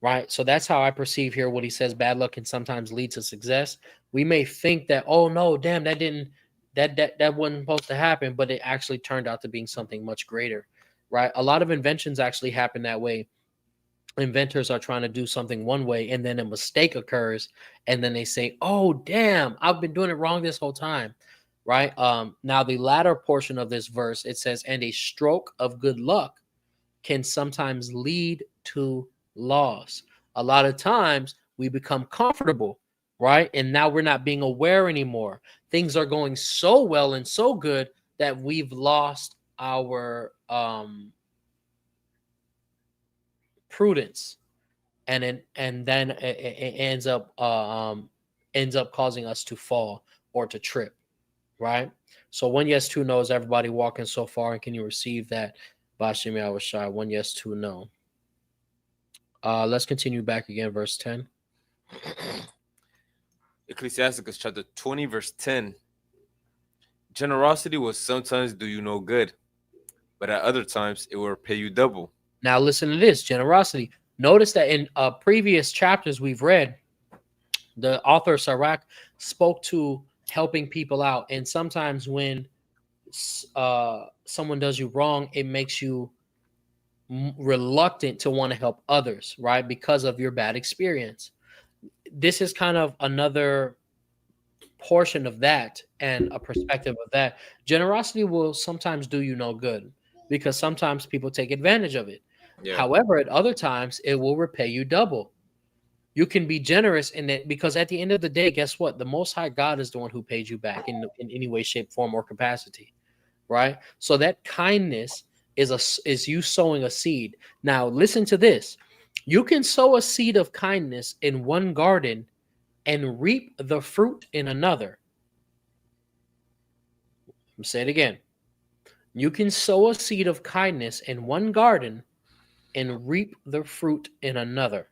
right? So that's how I perceive here what he says bad luck can sometimes lead to success. We may think that, oh no, damn, that wasn't supposed to happen, but it actually turned out to being something much greater, right? A lot of inventions actually happen that way. Inventors are trying to do something one way and then a mistake occurs and then they say, oh damn, I've been doing it wrong this whole time, right? Now the latter portion of this verse, it says, and a stroke of good luck can sometimes lead to loss. A lot of times we become comfortable, right? And now we're not being aware anymore. Things are going so well and so good that we've lost our prudence, and then it ends up causing us to fall or to trip, right? So 1 yes 2 no. Is everybody walking so far, and can you receive that? Bashim Yawasap. 1 yes 2 no. Let's continue back again, verse 10. Ecclesiasticus chapter 20, verse 10. Generosity will sometimes do you no good, but at other times it will repay you double. Now listen to this, generosity. Notice that in previous chapters we've read, the author Sirach spoke to helping people out. And sometimes when someone does you wrong, it makes you reluctant to want to help others, right? Because of your bad experience. This is kind of another portion of that and a perspective of that. Generosity will sometimes do you no good because sometimes people take advantage of it. Yeah. However, at other times, it will repay you double. You can be generous in it because at the end of the day, guess what? The Most High God is the one who paid you back in any way, shape, form, or capacity, right? So that kindness is you sowing a seed. Now, listen to this. You can sow a seed of kindness in one garden and reap the fruit in another. I'm saying it again. You can sow a seed of kindness in one garden and reap the fruit in another.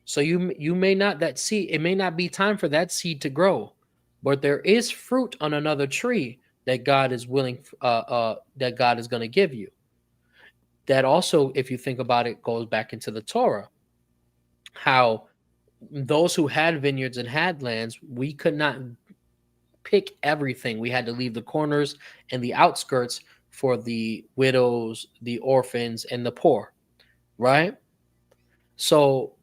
So you may not that seed, it may not be time for that seed to grow, but there is fruit on another tree that God is willing that God is going to give you. That also, if you think about it, goes back into the Torah. How those who had vineyards and had lands, we could not pick everything. We had to leave the corners and the outskirts for the widows, the orphans, and the poor, right? So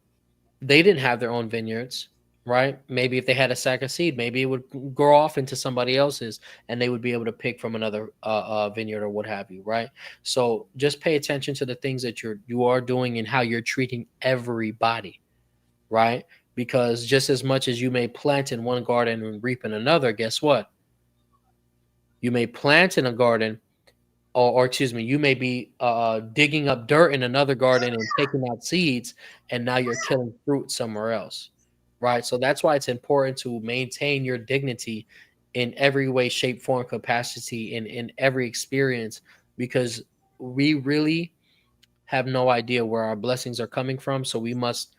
they didn't have their own vineyards. right? Maybe if they had a sack of seed, maybe it would grow off into somebody else's, and they would be able to pick from another vineyard or what have you, right? So just pay attention to the things that you are doing and how you're treating everybody, right? Because just as much as you may plant in one garden and reap in another, guess what? You may plant in a garden, or excuse me, you may be digging up dirt in another garden and taking out seeds, and now you're killing fruit somewhere else, right? So that's why it's important to maintain your dignity in every way, shape, form, capacity, in every experience, because we really have no idea where our blessings are coming from. So we must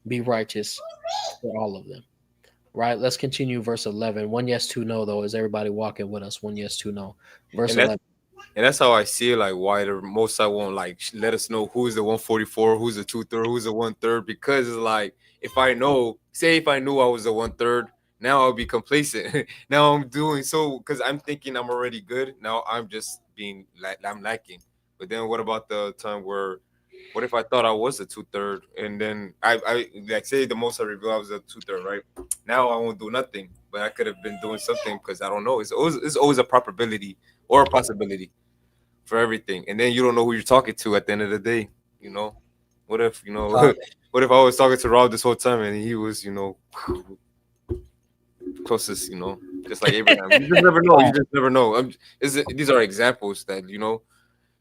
be righteous for all of them. Right. Let's continue verse 11. One yes, two no, though. Is everybody walking with us? One yes, two no. Verse And that's 11. and that's how I see it, like why the most I won't like let us know who's the 144, who's the 2/3, who's the 1/3, because it's like if I know, say if I knew I was the 1/3, now I'll be complacent. Now I'm doing so because I'm thinking I'm already good. Now I'm just being like I'm lacking. But then what about the time where what if I thought I was a 2/3 and then I like say the most I reveal I was a 2/3, right? Now I won't do nothing, but I could have been doing something because I don't know. It's always a probability or a possibility for everything, and then you don't know who you're talking to at the end of the day. You know, what if Uh, what if I was talking to Rob this whole time and he was closest, just like Abraham. You just never know. You just never know. These are examples that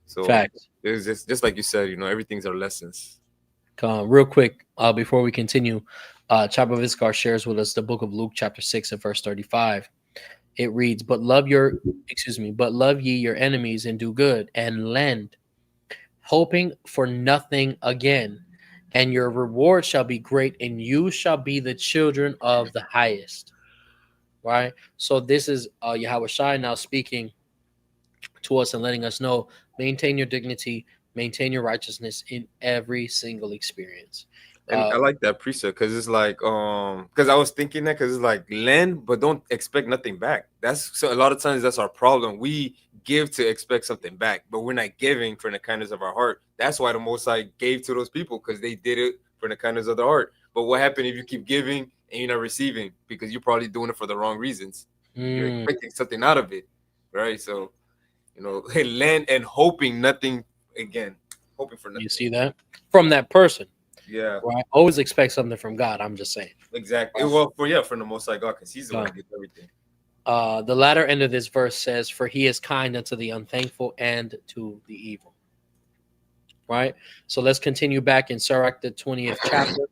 So Facts. it's just like you said. Everything's our lessons. Real quick, before we continue, Chapa Viscar shares with us the book of Luke, chapter 6, and verse 35. It reads, but love ye your enemies and do good and lend, hoping for nothing again. And your reward shall be great, and you shall be the children of the highest. Right? So this is Yahawashi now speaking to us and letting us know, maintain your dignity, maintain your righteousness in every single experience. And I like that precept because it's like because I was thinking that because it's like lend but don't expect nothing back. That's so a lot of times that's our problem. We give to expect something back, but we're not giving from the kindness of our heart. That's why the Most High gave to those people because they did it for the kindness of the heart. But what happened if you keep giving and you're not receiving because you're probably doing it for the wrong reasons? You're expecting something out of it, right? So lend and hoping nothing again, hoping for nothing. You see that from that person. Yeah. Right? Always expect something from God. I'm just saying. Exactly. Well, from the Most High God, because He's the one who gets everything. The latter end of this verse says, "For He is kind unto the unthankful and to the evil." Right. So let's continue back in Sirach the 20th chapter,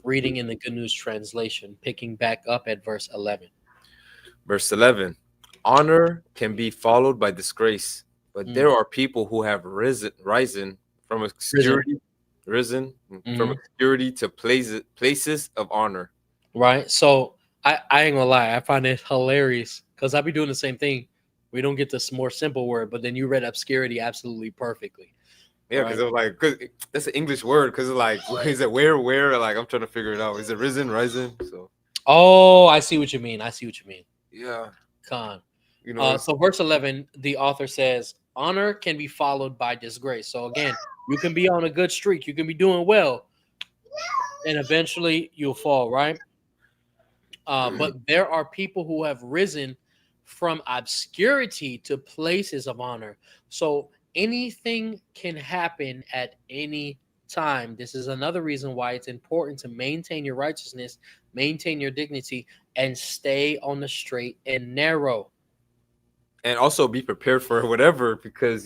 reading in the Good News Translation, picking back up at verse 11. Verse 11: Honor can be followed by disgrace, but there are people who have risen from obscurity, from obscurity to places of honor. Right. So I ain't gonna lie, I find it hilarious because I be doing the same thing. We don't get this more simple word, but then you read obscurity absolutely perfectly. Yeah, because I'm like, cause that's an English word. Because like, is it where? Like, I'm trying to figure it out. Is it risen, rising? So. Oh, I see what you mean. Yeah. Con. So verse 11, the author says, honor can be followed by disgrace. So again, you can be on a good streak, you can be doing well, and eventually you'll fall, right? But there are people who have risen from obscurity to places of honor. So anything can happen at any time. This is another reason why it's important to maintain your righteousness, maintain your dignity, and stay on the straight and narrow. And also be prepared for whatever, because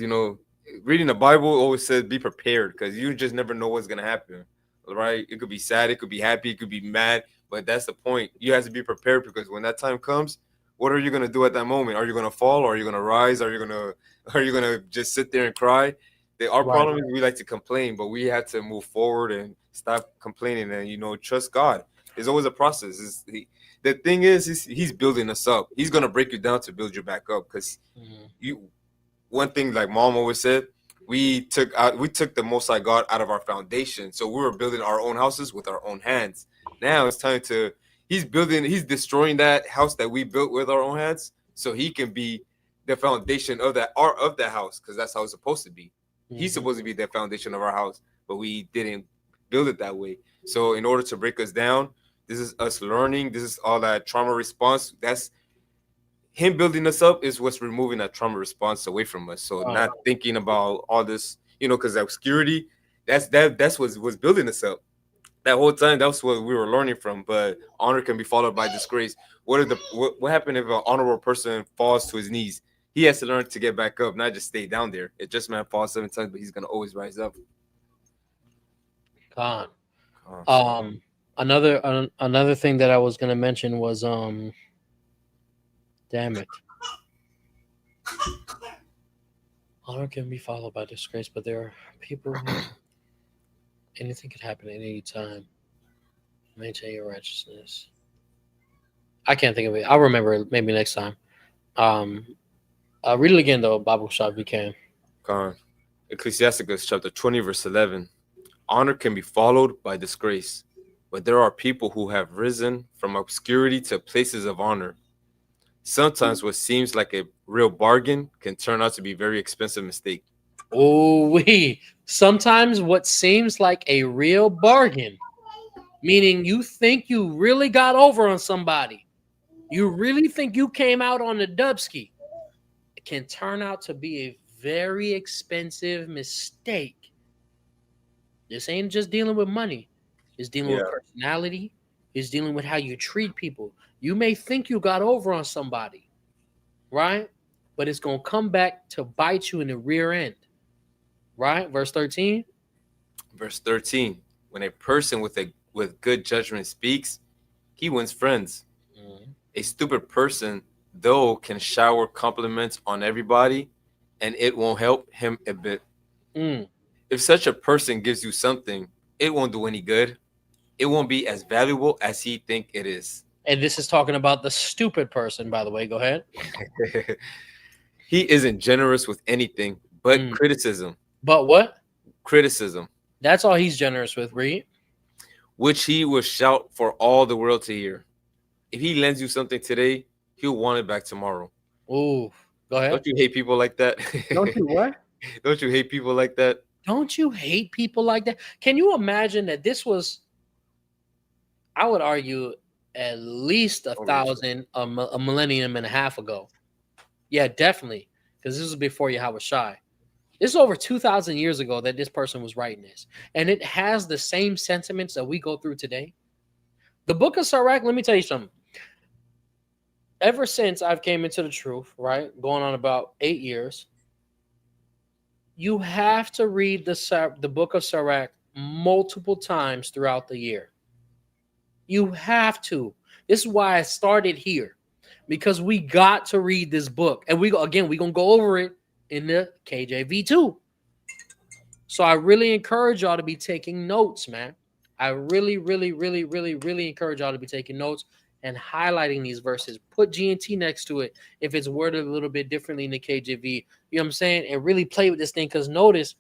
reading the Bible always says be prepared, because you just never know what's gonna happen, right? It could be sad, it could be happy, it could be mad, but that's the point. You have to be prepared, because when that time comes, what are you gonna do at that moment? Are you gonna fall, or are you gonna rise? Are you gonna just sit there and cry? Our problem is we like to complain, but we have to move forward and stop complaining and trust God. There's always a process. The thing is, he's building us up. He's gonna break you down to build you back up. Because one thing, like Mom always said, we took the Most High God out of our foundation, so we were building our own houses with our own hands. Now it's time to he's destroying that house that we built with our own hands, so he can be the foundation of that house, because that's how it's supposed to be. He's supposed to be the foundation of our house, but we didn't build it that way. So in order to break us down, This is us learning. This is all that trauma response. That's him building us up is what's removing that trauma response away from us. So not thinking about all this, because obscurity, that's what's building us up. That whole time, that's what we were learning from. But honor can be followed by disgrace. What happened if an honorable person falls to his knees? He has to learn to get back up, not just stay down there. It just man falls 7 times, but he's gonna always rise up. God. Another thing that I was gonna mention was damn it. Honor can be followed by disgrace, but there are people who anything could happen at any time. Maintain your righteousness. I can't think of it. I'll remember it maybe next time. Read it again though, Bible Shop, if you can. Ecclesiasticus chapter 20, verse 11. Honor can be followed by disgrace, but there are people who have risen from obscurity to places of honor. Sometimes what seems like a real bargain can turn out to be a very expensive mistake. Sometimes what seems like a real bargain, meaning you think you really got over on somebody, you really think you came out on the dubski, it can turn out to be a very expensive mistake. This ain't just dealing with money. It's dealing with personality. It's dealing with how you treat people. You may think you got over on somebody, right? But it's going to come back to bite you in the rear end, right? Verse 13. Verse 13. When a person with good judgment speaks, he wins friends. Mm-hmm. A stupid person, though, can shower compliments on everybody, and it won't help him a bit. If such a person gives you something, it won't do any good. It won't be as valuable as he think it is. And this is talking about the stupid person, by the way. Go ahead. He isn't generous with anything but criticism. But what? Criticism. That's all he's generous with, read. Which he will shout for all the world to hear. If he lends you something today, he'll want it back tomorrow. Ooh, go ahead. Don't you hate people like that? Don't you what? Don't you hate people like that? Don't you hate people like that? Can you imagine that this was, I would argue, at least 1,000, a millennium and a half ago. Yeah, definitely. Because this was before Yahawanathan. This is over 2,000 years ago that this person was writing this. And it has the same sentiments that we go through today. The book of Sirach, let me tell you something. Ever since I've came into the truth, right, going on about 8 years, you have to read the book of Sirach multiple times throughout the year. You have to. This is why I started here, because we got to read this book. And we're going to go over it in the KJV too. So I really encourage y'all to be taking notes, man. I really, really, really, really, really encourage y'all to be taking notes and highlighting these verses. Put G&T next to it if it's worded a little bit differently in the KJV. You know what I'm saying? And really play with this thing, because notice,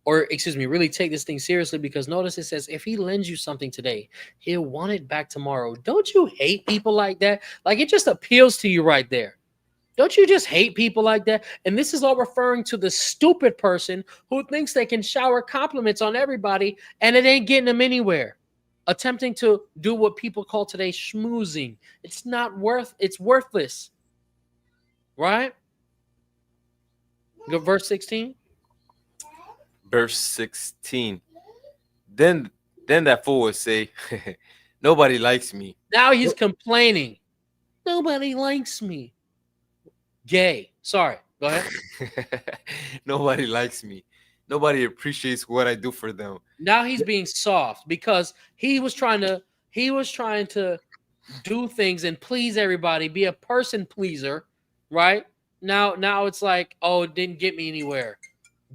really take this thing seriously, because notice it says, if he lends you something today, he'll want it back tomorrow. Don't you hate people like that? Like, it just appeals to you right there. Don't you just hate people like that? And this is all referring to the stupid person who thinks they can shower compliments on everybody and it ain't getting them anywhere. Attempting to do what people call today schmoozing. It's worthless. Right? Go verse 16. Verse 16. Then that fool would say, nobody likes me. Now he's complaining. Nobody likes me. Gay. Sorry. Go ahead. Nobody likes me. Nobody appreciates what I do for them. Now he's being soft because he was trying to do things and please everybody, be a person pleaser, right? Now it's like, oh, it didn't get me anywhere.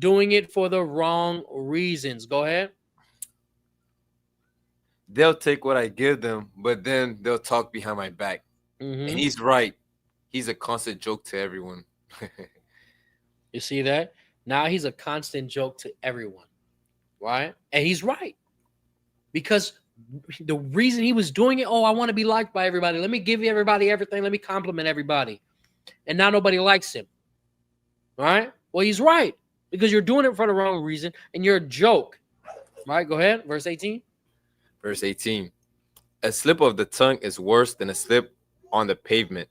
Doing it for the wrong reasons. Go ahead. They'll take what I give them, but then they'll talk behind my back. Mm-hmm. And he's right. He's a constant joke to everyone. You see that? Now he's a constant joke to everyone, right? And he's right. Because the reason he was doing it, I want to be liked by everybody. Let me give everybody everything. Let me compliment everybody. And now nobody likes him, right? Well, he's right. Because you're doing it for the wrong reason and you're a joke. Right? Go ahead. Verse 18. Verse 18. A slip of the tongue is worse than a slip on the pavement.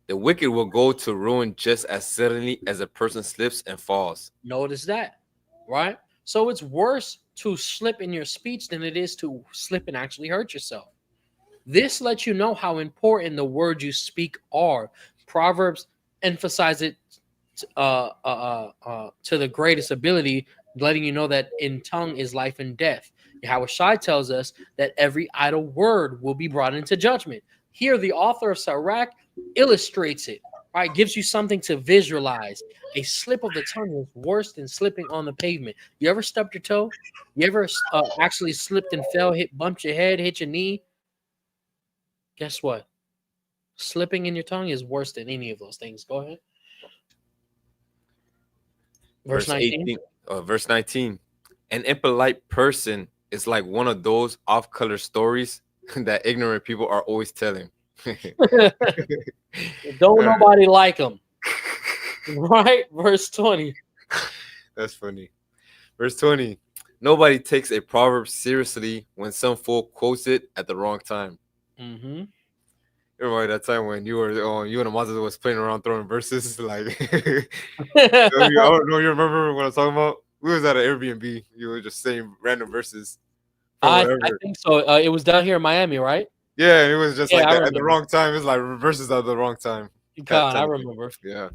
The wicked will go to ruin just as suddenly as a person slips and falls. Notice that, right? So it's worse to slip in your speech than it is to slip and actually hurt yourself. This lets you know how important the words you speak are. Proverbs emphasize it to the greatest ability, letting you know that in tongue is life and death. Yahawanathan tells us that every idle word will be brought into judgment. Here, the author of Sirach illustrates it, right? Gives you something to visualize. A slip of the tongue is worse than slipping on the pavement. You ever stubbed your toe? You ever actually slipped and fell, bumped your head, hit your knee? Guess what? Slipping in your tongue is worse than any of those things. Go ahead. Verse 19. Verse 19. An impolite person is like one of those off-color stories that ignorant people are always telling. Don't nobody like them. Right? Verse 20. That's funny. Verse 20. Nobody takes a proverb seriously when some fool quotes it at the wrong time. Mm-hmm. Remember that time when you and Ahmataza was playing around throwing verses? Like, I don't know. You remember what I'm talking about? We was at an Airbnb. You were just saying random verses. I think so. It was down here in Miami, right? Yeah, it was just like that at the remember. wrong time. It's like verses at the wrong time. God, I remember. Yeah.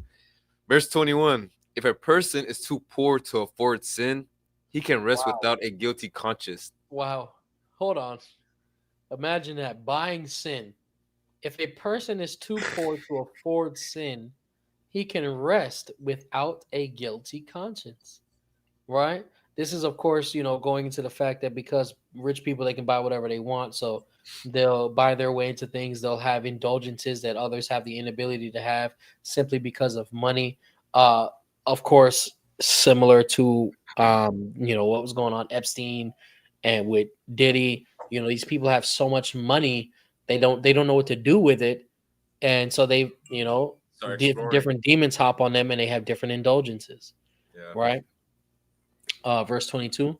Verse 21. If a person is too poor to afford sin, he can rest without a guilty conscience. Wow. Hold on. Imagine that. Buying sin. If a person is too poor to afford sin, he can rest without a guilty conscience. Right? This is, of course, going into the fact that because rich people, they can buy whatever they want. So they'll buy their way into things. They'll have indulgences that others have the inability to have simply because of money. Of course, similar to, what was going on Epstein and with Diddy. These people have so much money. They don't know what to do with it. And so they, different demons hop on them and they have different indulgences. Yeah. Right? Verse 22.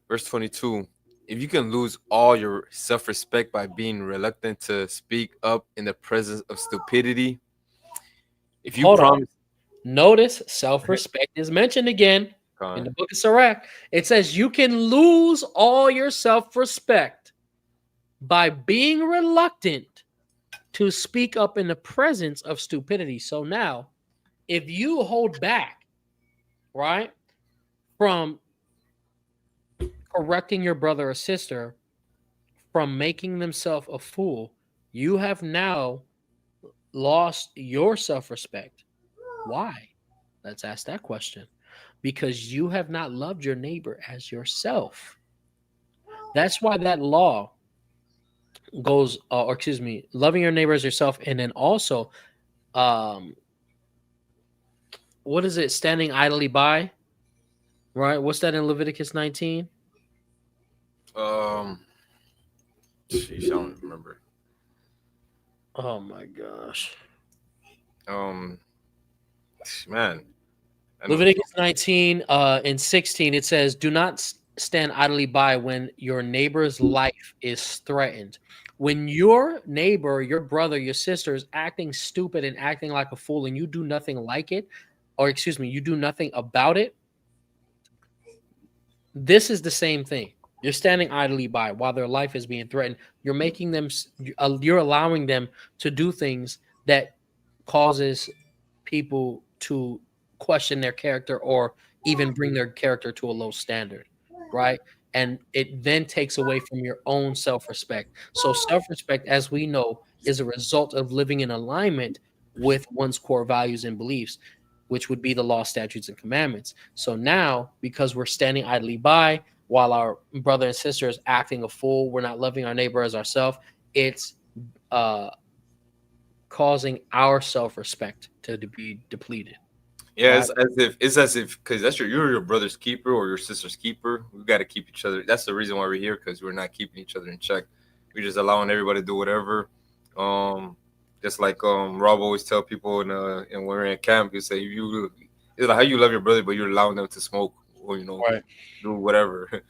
Verse 22. If you can lose all your self-respect by being reluctant to speak up in the presence of stupidity, if you promise. Notice self-respect is mentioned again in the book of Sirach. It says you can lose all your self-respect by being reluctant to speak up in the presence of stupidity. So now, if you hold back, right, from correcting your brother or sister from making themselves a fool, you have now lost your self-respect. Why? Let's ask that question. Because you have not loved your neighbor as yourself. That's why that law goes, loving your neighbor as yourself, and then also, what is it? Standing idly by, right? What's that in Leviticus 19? Sheesh, I don't remember. Oh my gosh. Man. Leviticus 19 and 16, it says, do not stand idly by when your neighbor's life is threatened. When your neighbor, your brother, your sister is acting stupid and acting like a fool and you do nothing like it, you do nothing about it, this is the same thing. You're standing idly by while their life is being threatened. You're making them, you're allowing them to do things that causes people to question their character or even bring their character to a low standard, right? And it then takes away from your own self-respect. So self-respect, as we know, is a result of living in alignment with one's core values and beliefs, which would be the law, statutes, and commandments. So now, because we're standing idly by while our brother and sister is acting a fool, we're not loving our neighbor as ourselves, it's causing our self-respect to be depleted. Yeah, right? It's as if because you're your brother's keeper or your sister's keeper. We got to keep each other. That's the reason why we're here, because we're not keeping each other in check. We're just allowing everybody to do whatever. Just like Rob always tell people and when we're in camp, you say it's like how you love your brother, but you're allowing them to smoke or right. do whatever.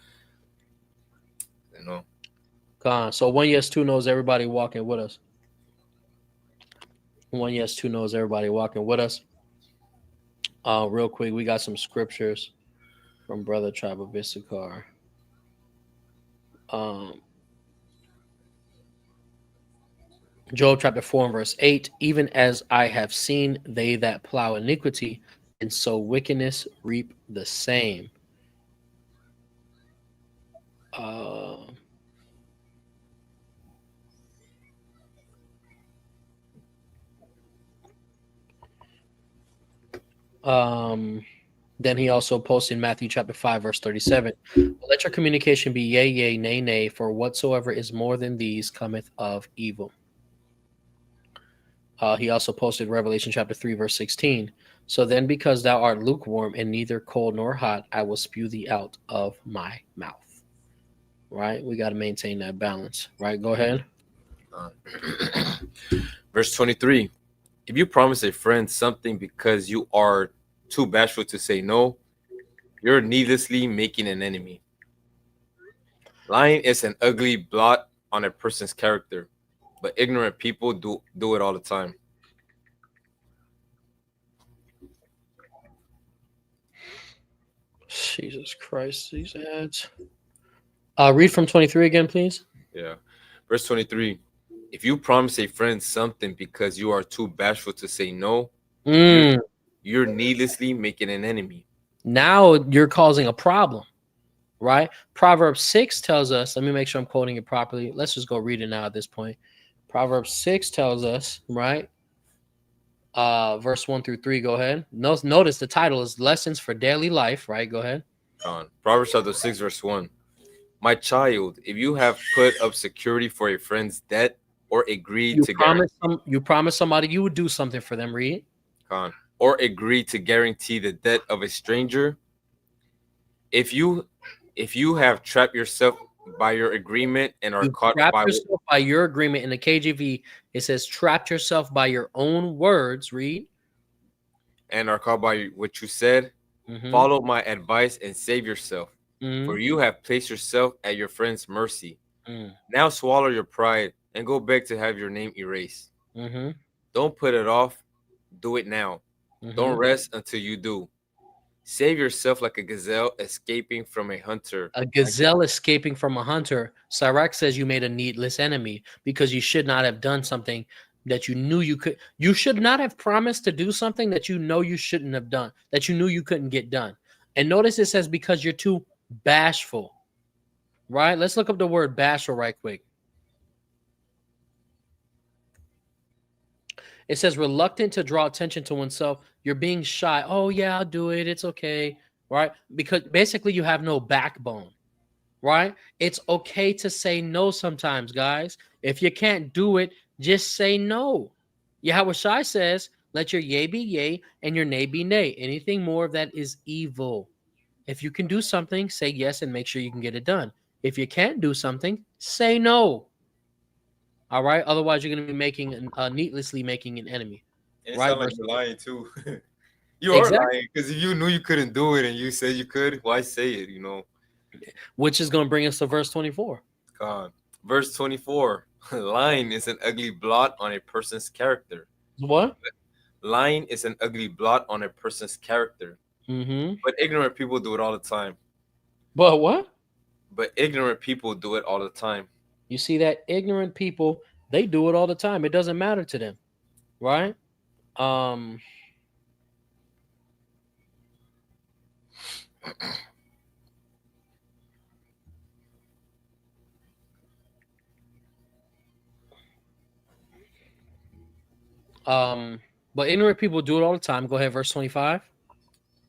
So 1 yes 2 knows everybody walking with us. 1 yes 2 knows everybody walking with us. Real quick, we got some scriptures from Brother Tribe of Issachar. Job chapter 4 and verse 8. Even as I have seen they that plow iniquity and sow wickedness reap the same. Then he also posted in Matthew chapter 5, verse 37. Let your communication be yea, yea, nay, nay, for whatsoever is more than these cometh of evil. He also posted Revelation chapter 3, verse 16. So then, because thou art lukewarm and neither cold nor hot, I will spew thee out of my mouth. Right? We got to maintain that balance. Right? Go ahead. Verse 23. If you promise a friend something because you are too bashful to say no, you're needlessly making an enemy. Lying is an ugly blot on a person's character, but ignorant people do it all the time. Jesus Christ, these ads. Read from 23 again, please. Yeah. Verse 23. If you promise a friend something because you are too bashful to say no, you're needlessly making an enemy. Now you're causing a problem, right? Proverbs 6 tells us, let me make sure I'm quoting it properly. Let's just go read it now at this point. Proverbs 6 tells us, right? Verse 1 through 3, go ahead. Notice the title is Lessons for Daily Life, right? Go ahead. Proverbs chapter 6, verse 1. My child, if you have put up security for a friend's debt or agreed to promise somebody you would do something for them, read. Or agreed to guarantee the debt of a stranger, if you have trapped yourself by your agreement and are caught by your agreement, in the KJV, it says trapped yourself by your own words, read. And are caught by what you said, follow my advice and save yourself. For you have placed yourself at your friend's mercy. Now swallow your pride and go beg to have your name erased. Don't put it off. Do it now. Don't rest until you do. Save yourself like a gazelle escaping from a hunter. A gazelle escaping from a hunter. Sirach says you made a needless enemy because you should not have done something that you knew you could. You should not have promised to do something that you know you shouldn't have done, that you knew you couldn't get done. And notice it says because you're too bashful, right? Let's look up the word bashful right quick. It says reluctant to draw attention to oneself. You're being shy. Oh, yeah, I'll do it. It's okay. Right? Because basically you have no backbone. Right? It's okay to say no sometimes, guys. If you can't do it, just say no. Yahawanathan says, let your yea be yea and your nay be nay. Anything more of that is evil. If you can do something, say yes and make sure you can get it done. If you can't do something, say no. All right. Otherwise, you're going to be needlessly making an enemy. And it sounds like you're lying too. You are lying because if you knew you couldn't do it and you said you could, why say it? You know. Which is going to bring us to verse 24. Verse 24. Lying is an ugly blot on a person's character. What? Lying is an ugly blot on a person's character. But ignorant people do it all the time. But what? But ignorant people do it all the time. You see that ignorant people, they do it all the time. It doesn't matter to them, right? But ignorant people do it all the time. Go ahead, verse 25.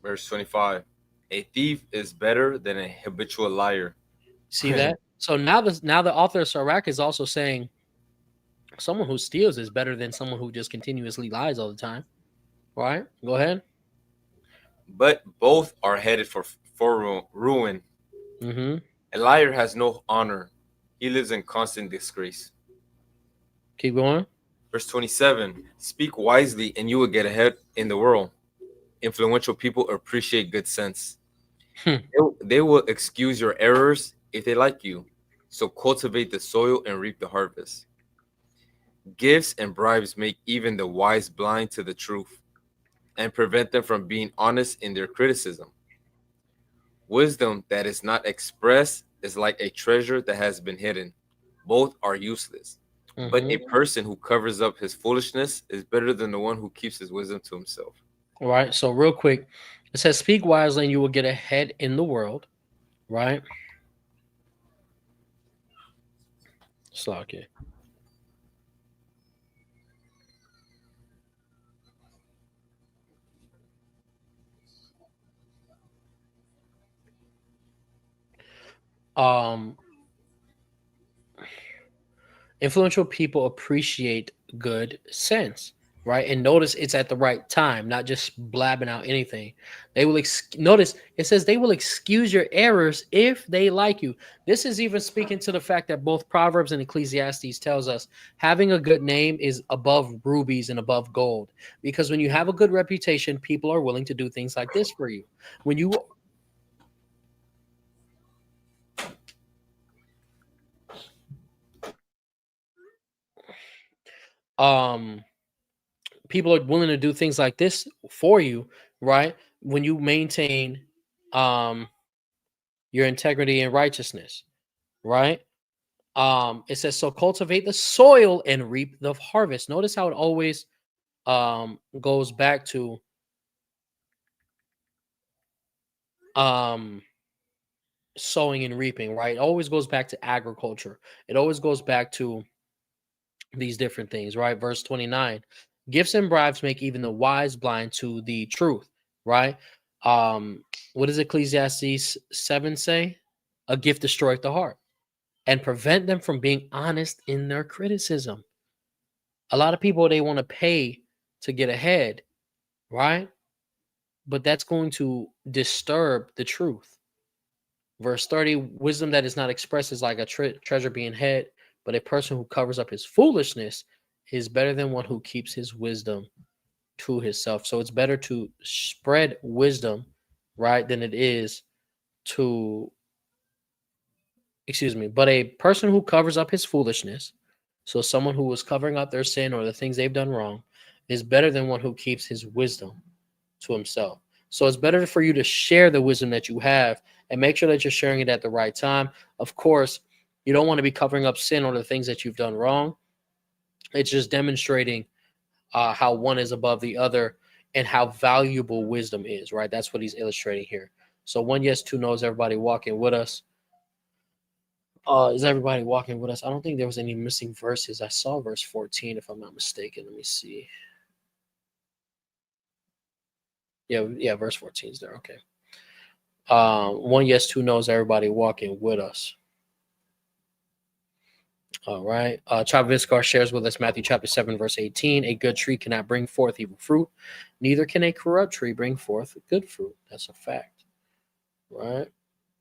Verse 25. A thief is better than a habitual liar. See that? So now the author of Sirach is also saying someone who steals is better than someone who just continuously lies all the time. Right? Go ahead. But both are headed for ruin. A liar has no honor. He lives in constant disgrace. Keep going. Verse 27. Speak wisely and you will get ahead in the world. Influential people appreciate good sense. They will excuse your errors if they like you. So cultivate the soil and reap the harvest. Gifts and bribes make even the wise blind to the truth and prevent them from being honest in their criticism. Wisdom that is not expressed is like a treasure that has been hidden. Both are useless. But a person who covers up his foolishness is better than the one who keeps his wisdom to himself. All right. So real quick, it says, "Speak wisely, and you will get ahead in the world." Right. Slocky. Um, influential people appreciate good sense, right? And notice it's at the right time, not just blabbing out anything. They will notice it says they will excuse your errors if they like you. This is even speaking to the fact that both Proverbs and Ecclesiastes tells us having a good name is above rubies and above gold, because when you have a good reputation, people are willing to do things like this for you. When you people are willing to do things like this for you, right? When you maintain um your integrity and righteousness, right? It says, so cultivate the soil and reap the harvest. Notice how it always goes back to um sowing and reaping, right? It always goes back to agriculture. It always goes back to these different things, right? Verse 29, gifts and bribes make even the wise blind to the truth, right? What does Ecclesiastes 7 say? A gift destroyeth the heart and prevent them from being honest in their criticism. A lot of people, they want to pay to get ahead, right? But that's going to disturb the truth. Verse 30, wisdom that is not expressed is like a treasure being hid, but a person who covers up his foolishness is better than one who keeps his wisdom to himself. So it's better to spread wisdom, right, than it is to, excuse me, but a person who covers up his foolishness, so someone who is covering up their sin or the things they've done wrong, is better than one who keeps his wisdom to himself. So it's better for you to share the wisdom that you have and make sure that you're sharing it at the right time. Of course, you don't want to be covering up sin or the things that you've done wrong. It's just demonstrating how one is above the other and how valuable wisdom is, right? That's what he's illustrating here. So 1 yes 2 knows everybody walking with us. Is everybody walking with us? I don't think there was any missing verses. I saw verse 14, if I'm not mistaken. Let me see. Yeah, verse 14 is there. Okay. 1 yes 2 knows everybody walking with us. All right. Chaviskar shares with us Matthew chapter 7, verse 18. A good tree cannot bring forth evil fruit, neither can a corrupt tree bring forth good fruit. That's a fact. Right.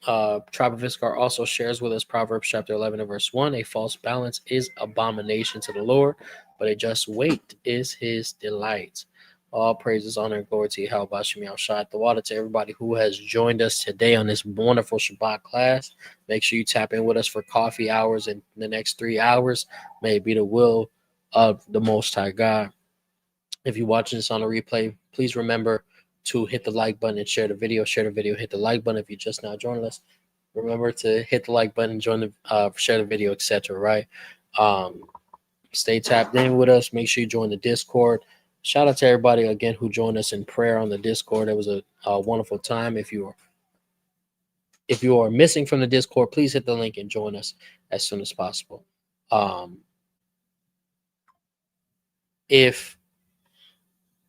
Trabaviskar also shares with us Proverbs chapter 11 and verse 1. A false balance is abomination to the Lord, but a just weight is his delight. All praises, honor, and glory to Yahawanathan the water to everybody who has joined us today on this wonderful Shabbat class. Make sure you tap in with us for coffee hours in the next 3 hours. May it be the will of the Most High God. If you're watching this on a replay, please remember to hit the like button and share the video. Share the video, hit the like button if you just now joined us. Remember to hit the like button, join the share the video, etc. Right? Stay tapped in with us. Make sure you join the Discord. Shout out to everybody again who joined us in prayer on the Discord. It was a wonderful time. If you are missing from the Discord, please hit the link and join us as soon as possible. If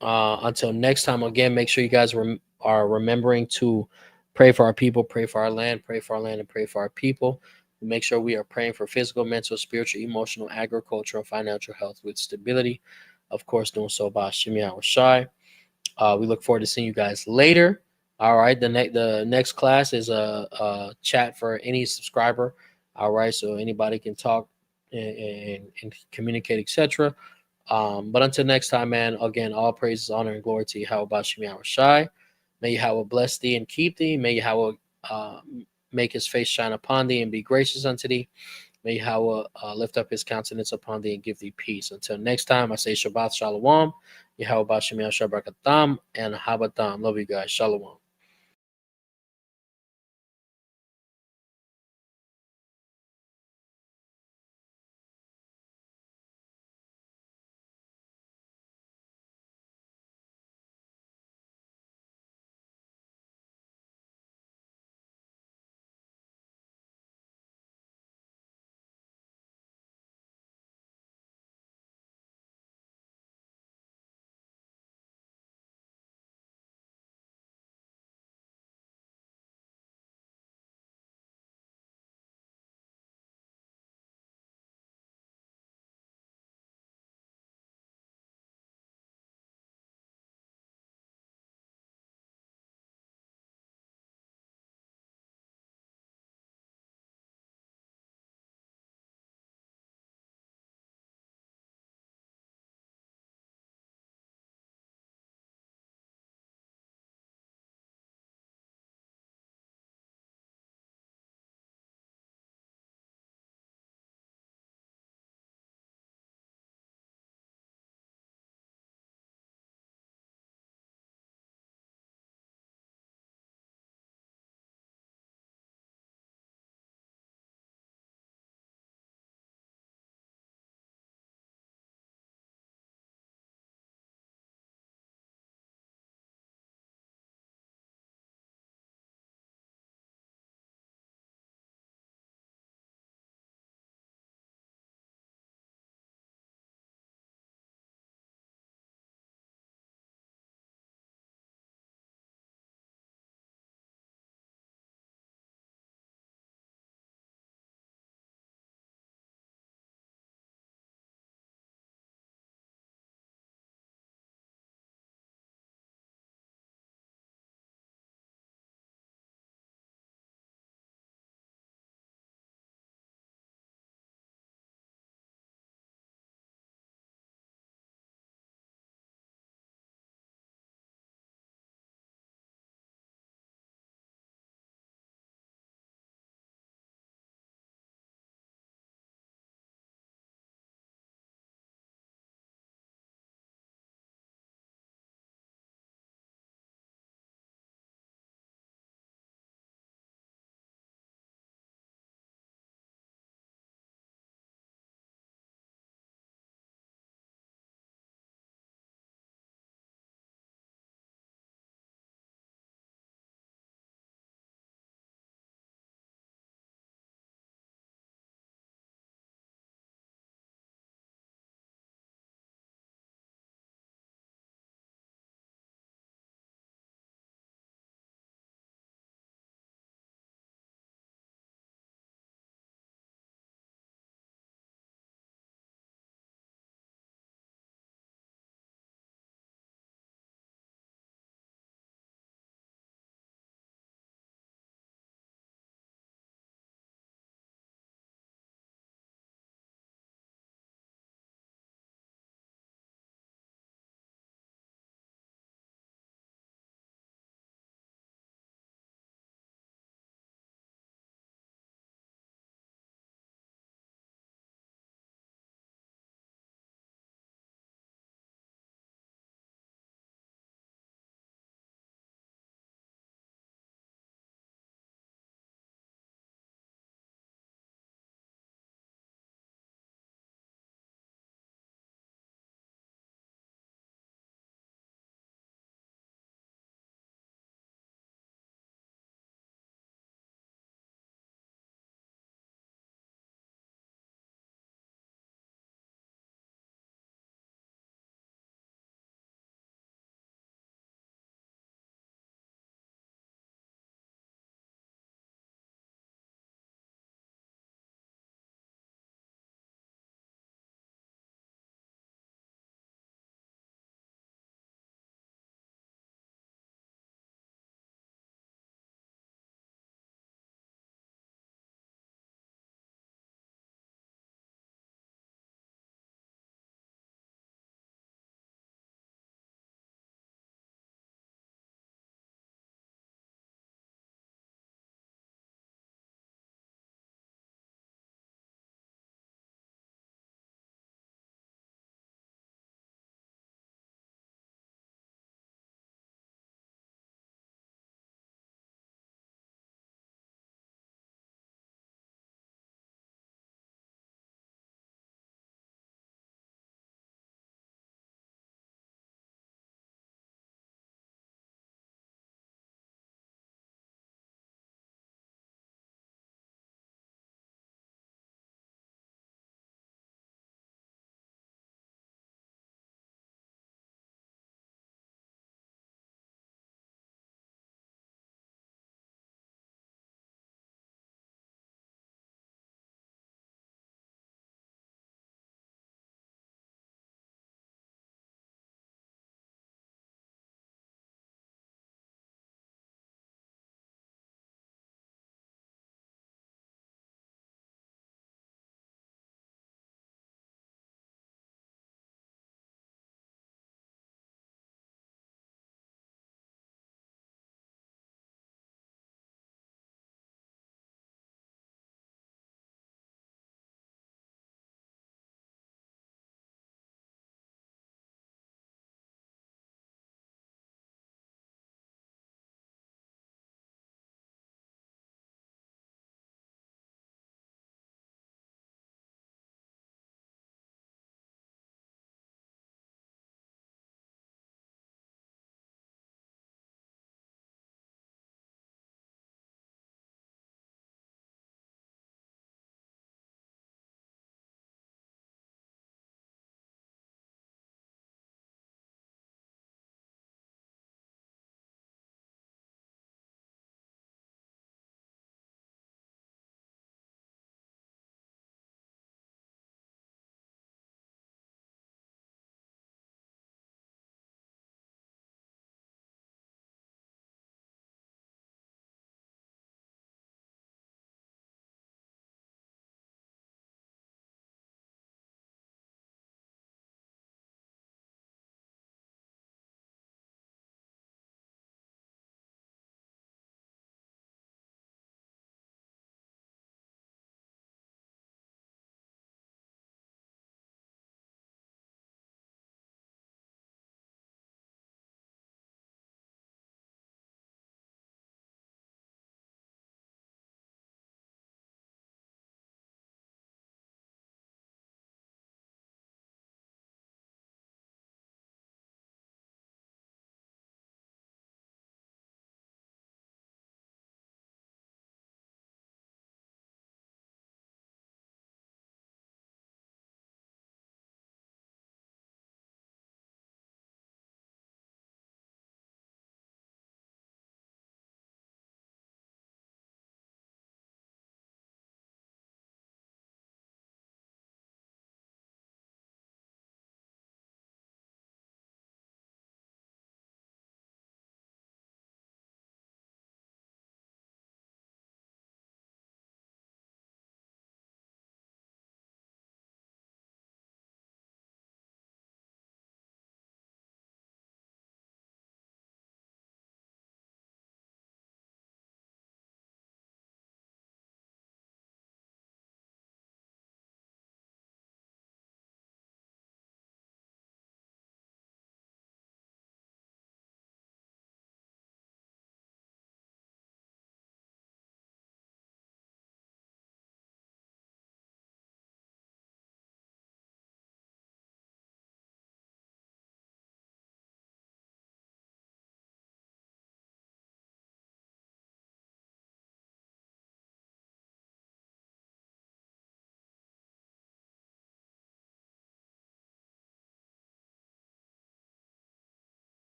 until next time, again, make sure you guys are remembering to pray for our people, pray for our land, pray for our land, and pray for our people. Make sure we are praying for physical, mental, spiritual, emotional, agricultural, financial health with stability. Of course, doing so by Shimi Awashai. We look forward to seeing you guys later. All right. The next class is a chat for any subscriber. All right. So anybody can talk and communicate, etc. But until next time, man, again, all praises, honor, and glory to Yahweh Bashim Shai. May Yahweh bless thee and keep thee. May Yahweh make his face shine upon thee and be gracious unto thee. May Yahweh lift up his countenance upon thee and give thee peace. Until next time, I say Shabbat Shalom, Yahweh Bashem Yashabrakatam, and Habatam. Love you guys. Shalom.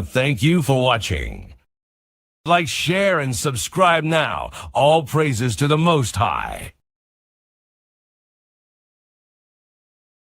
thank you for watching. Like, share, and subscribe now. All praises to the Most High.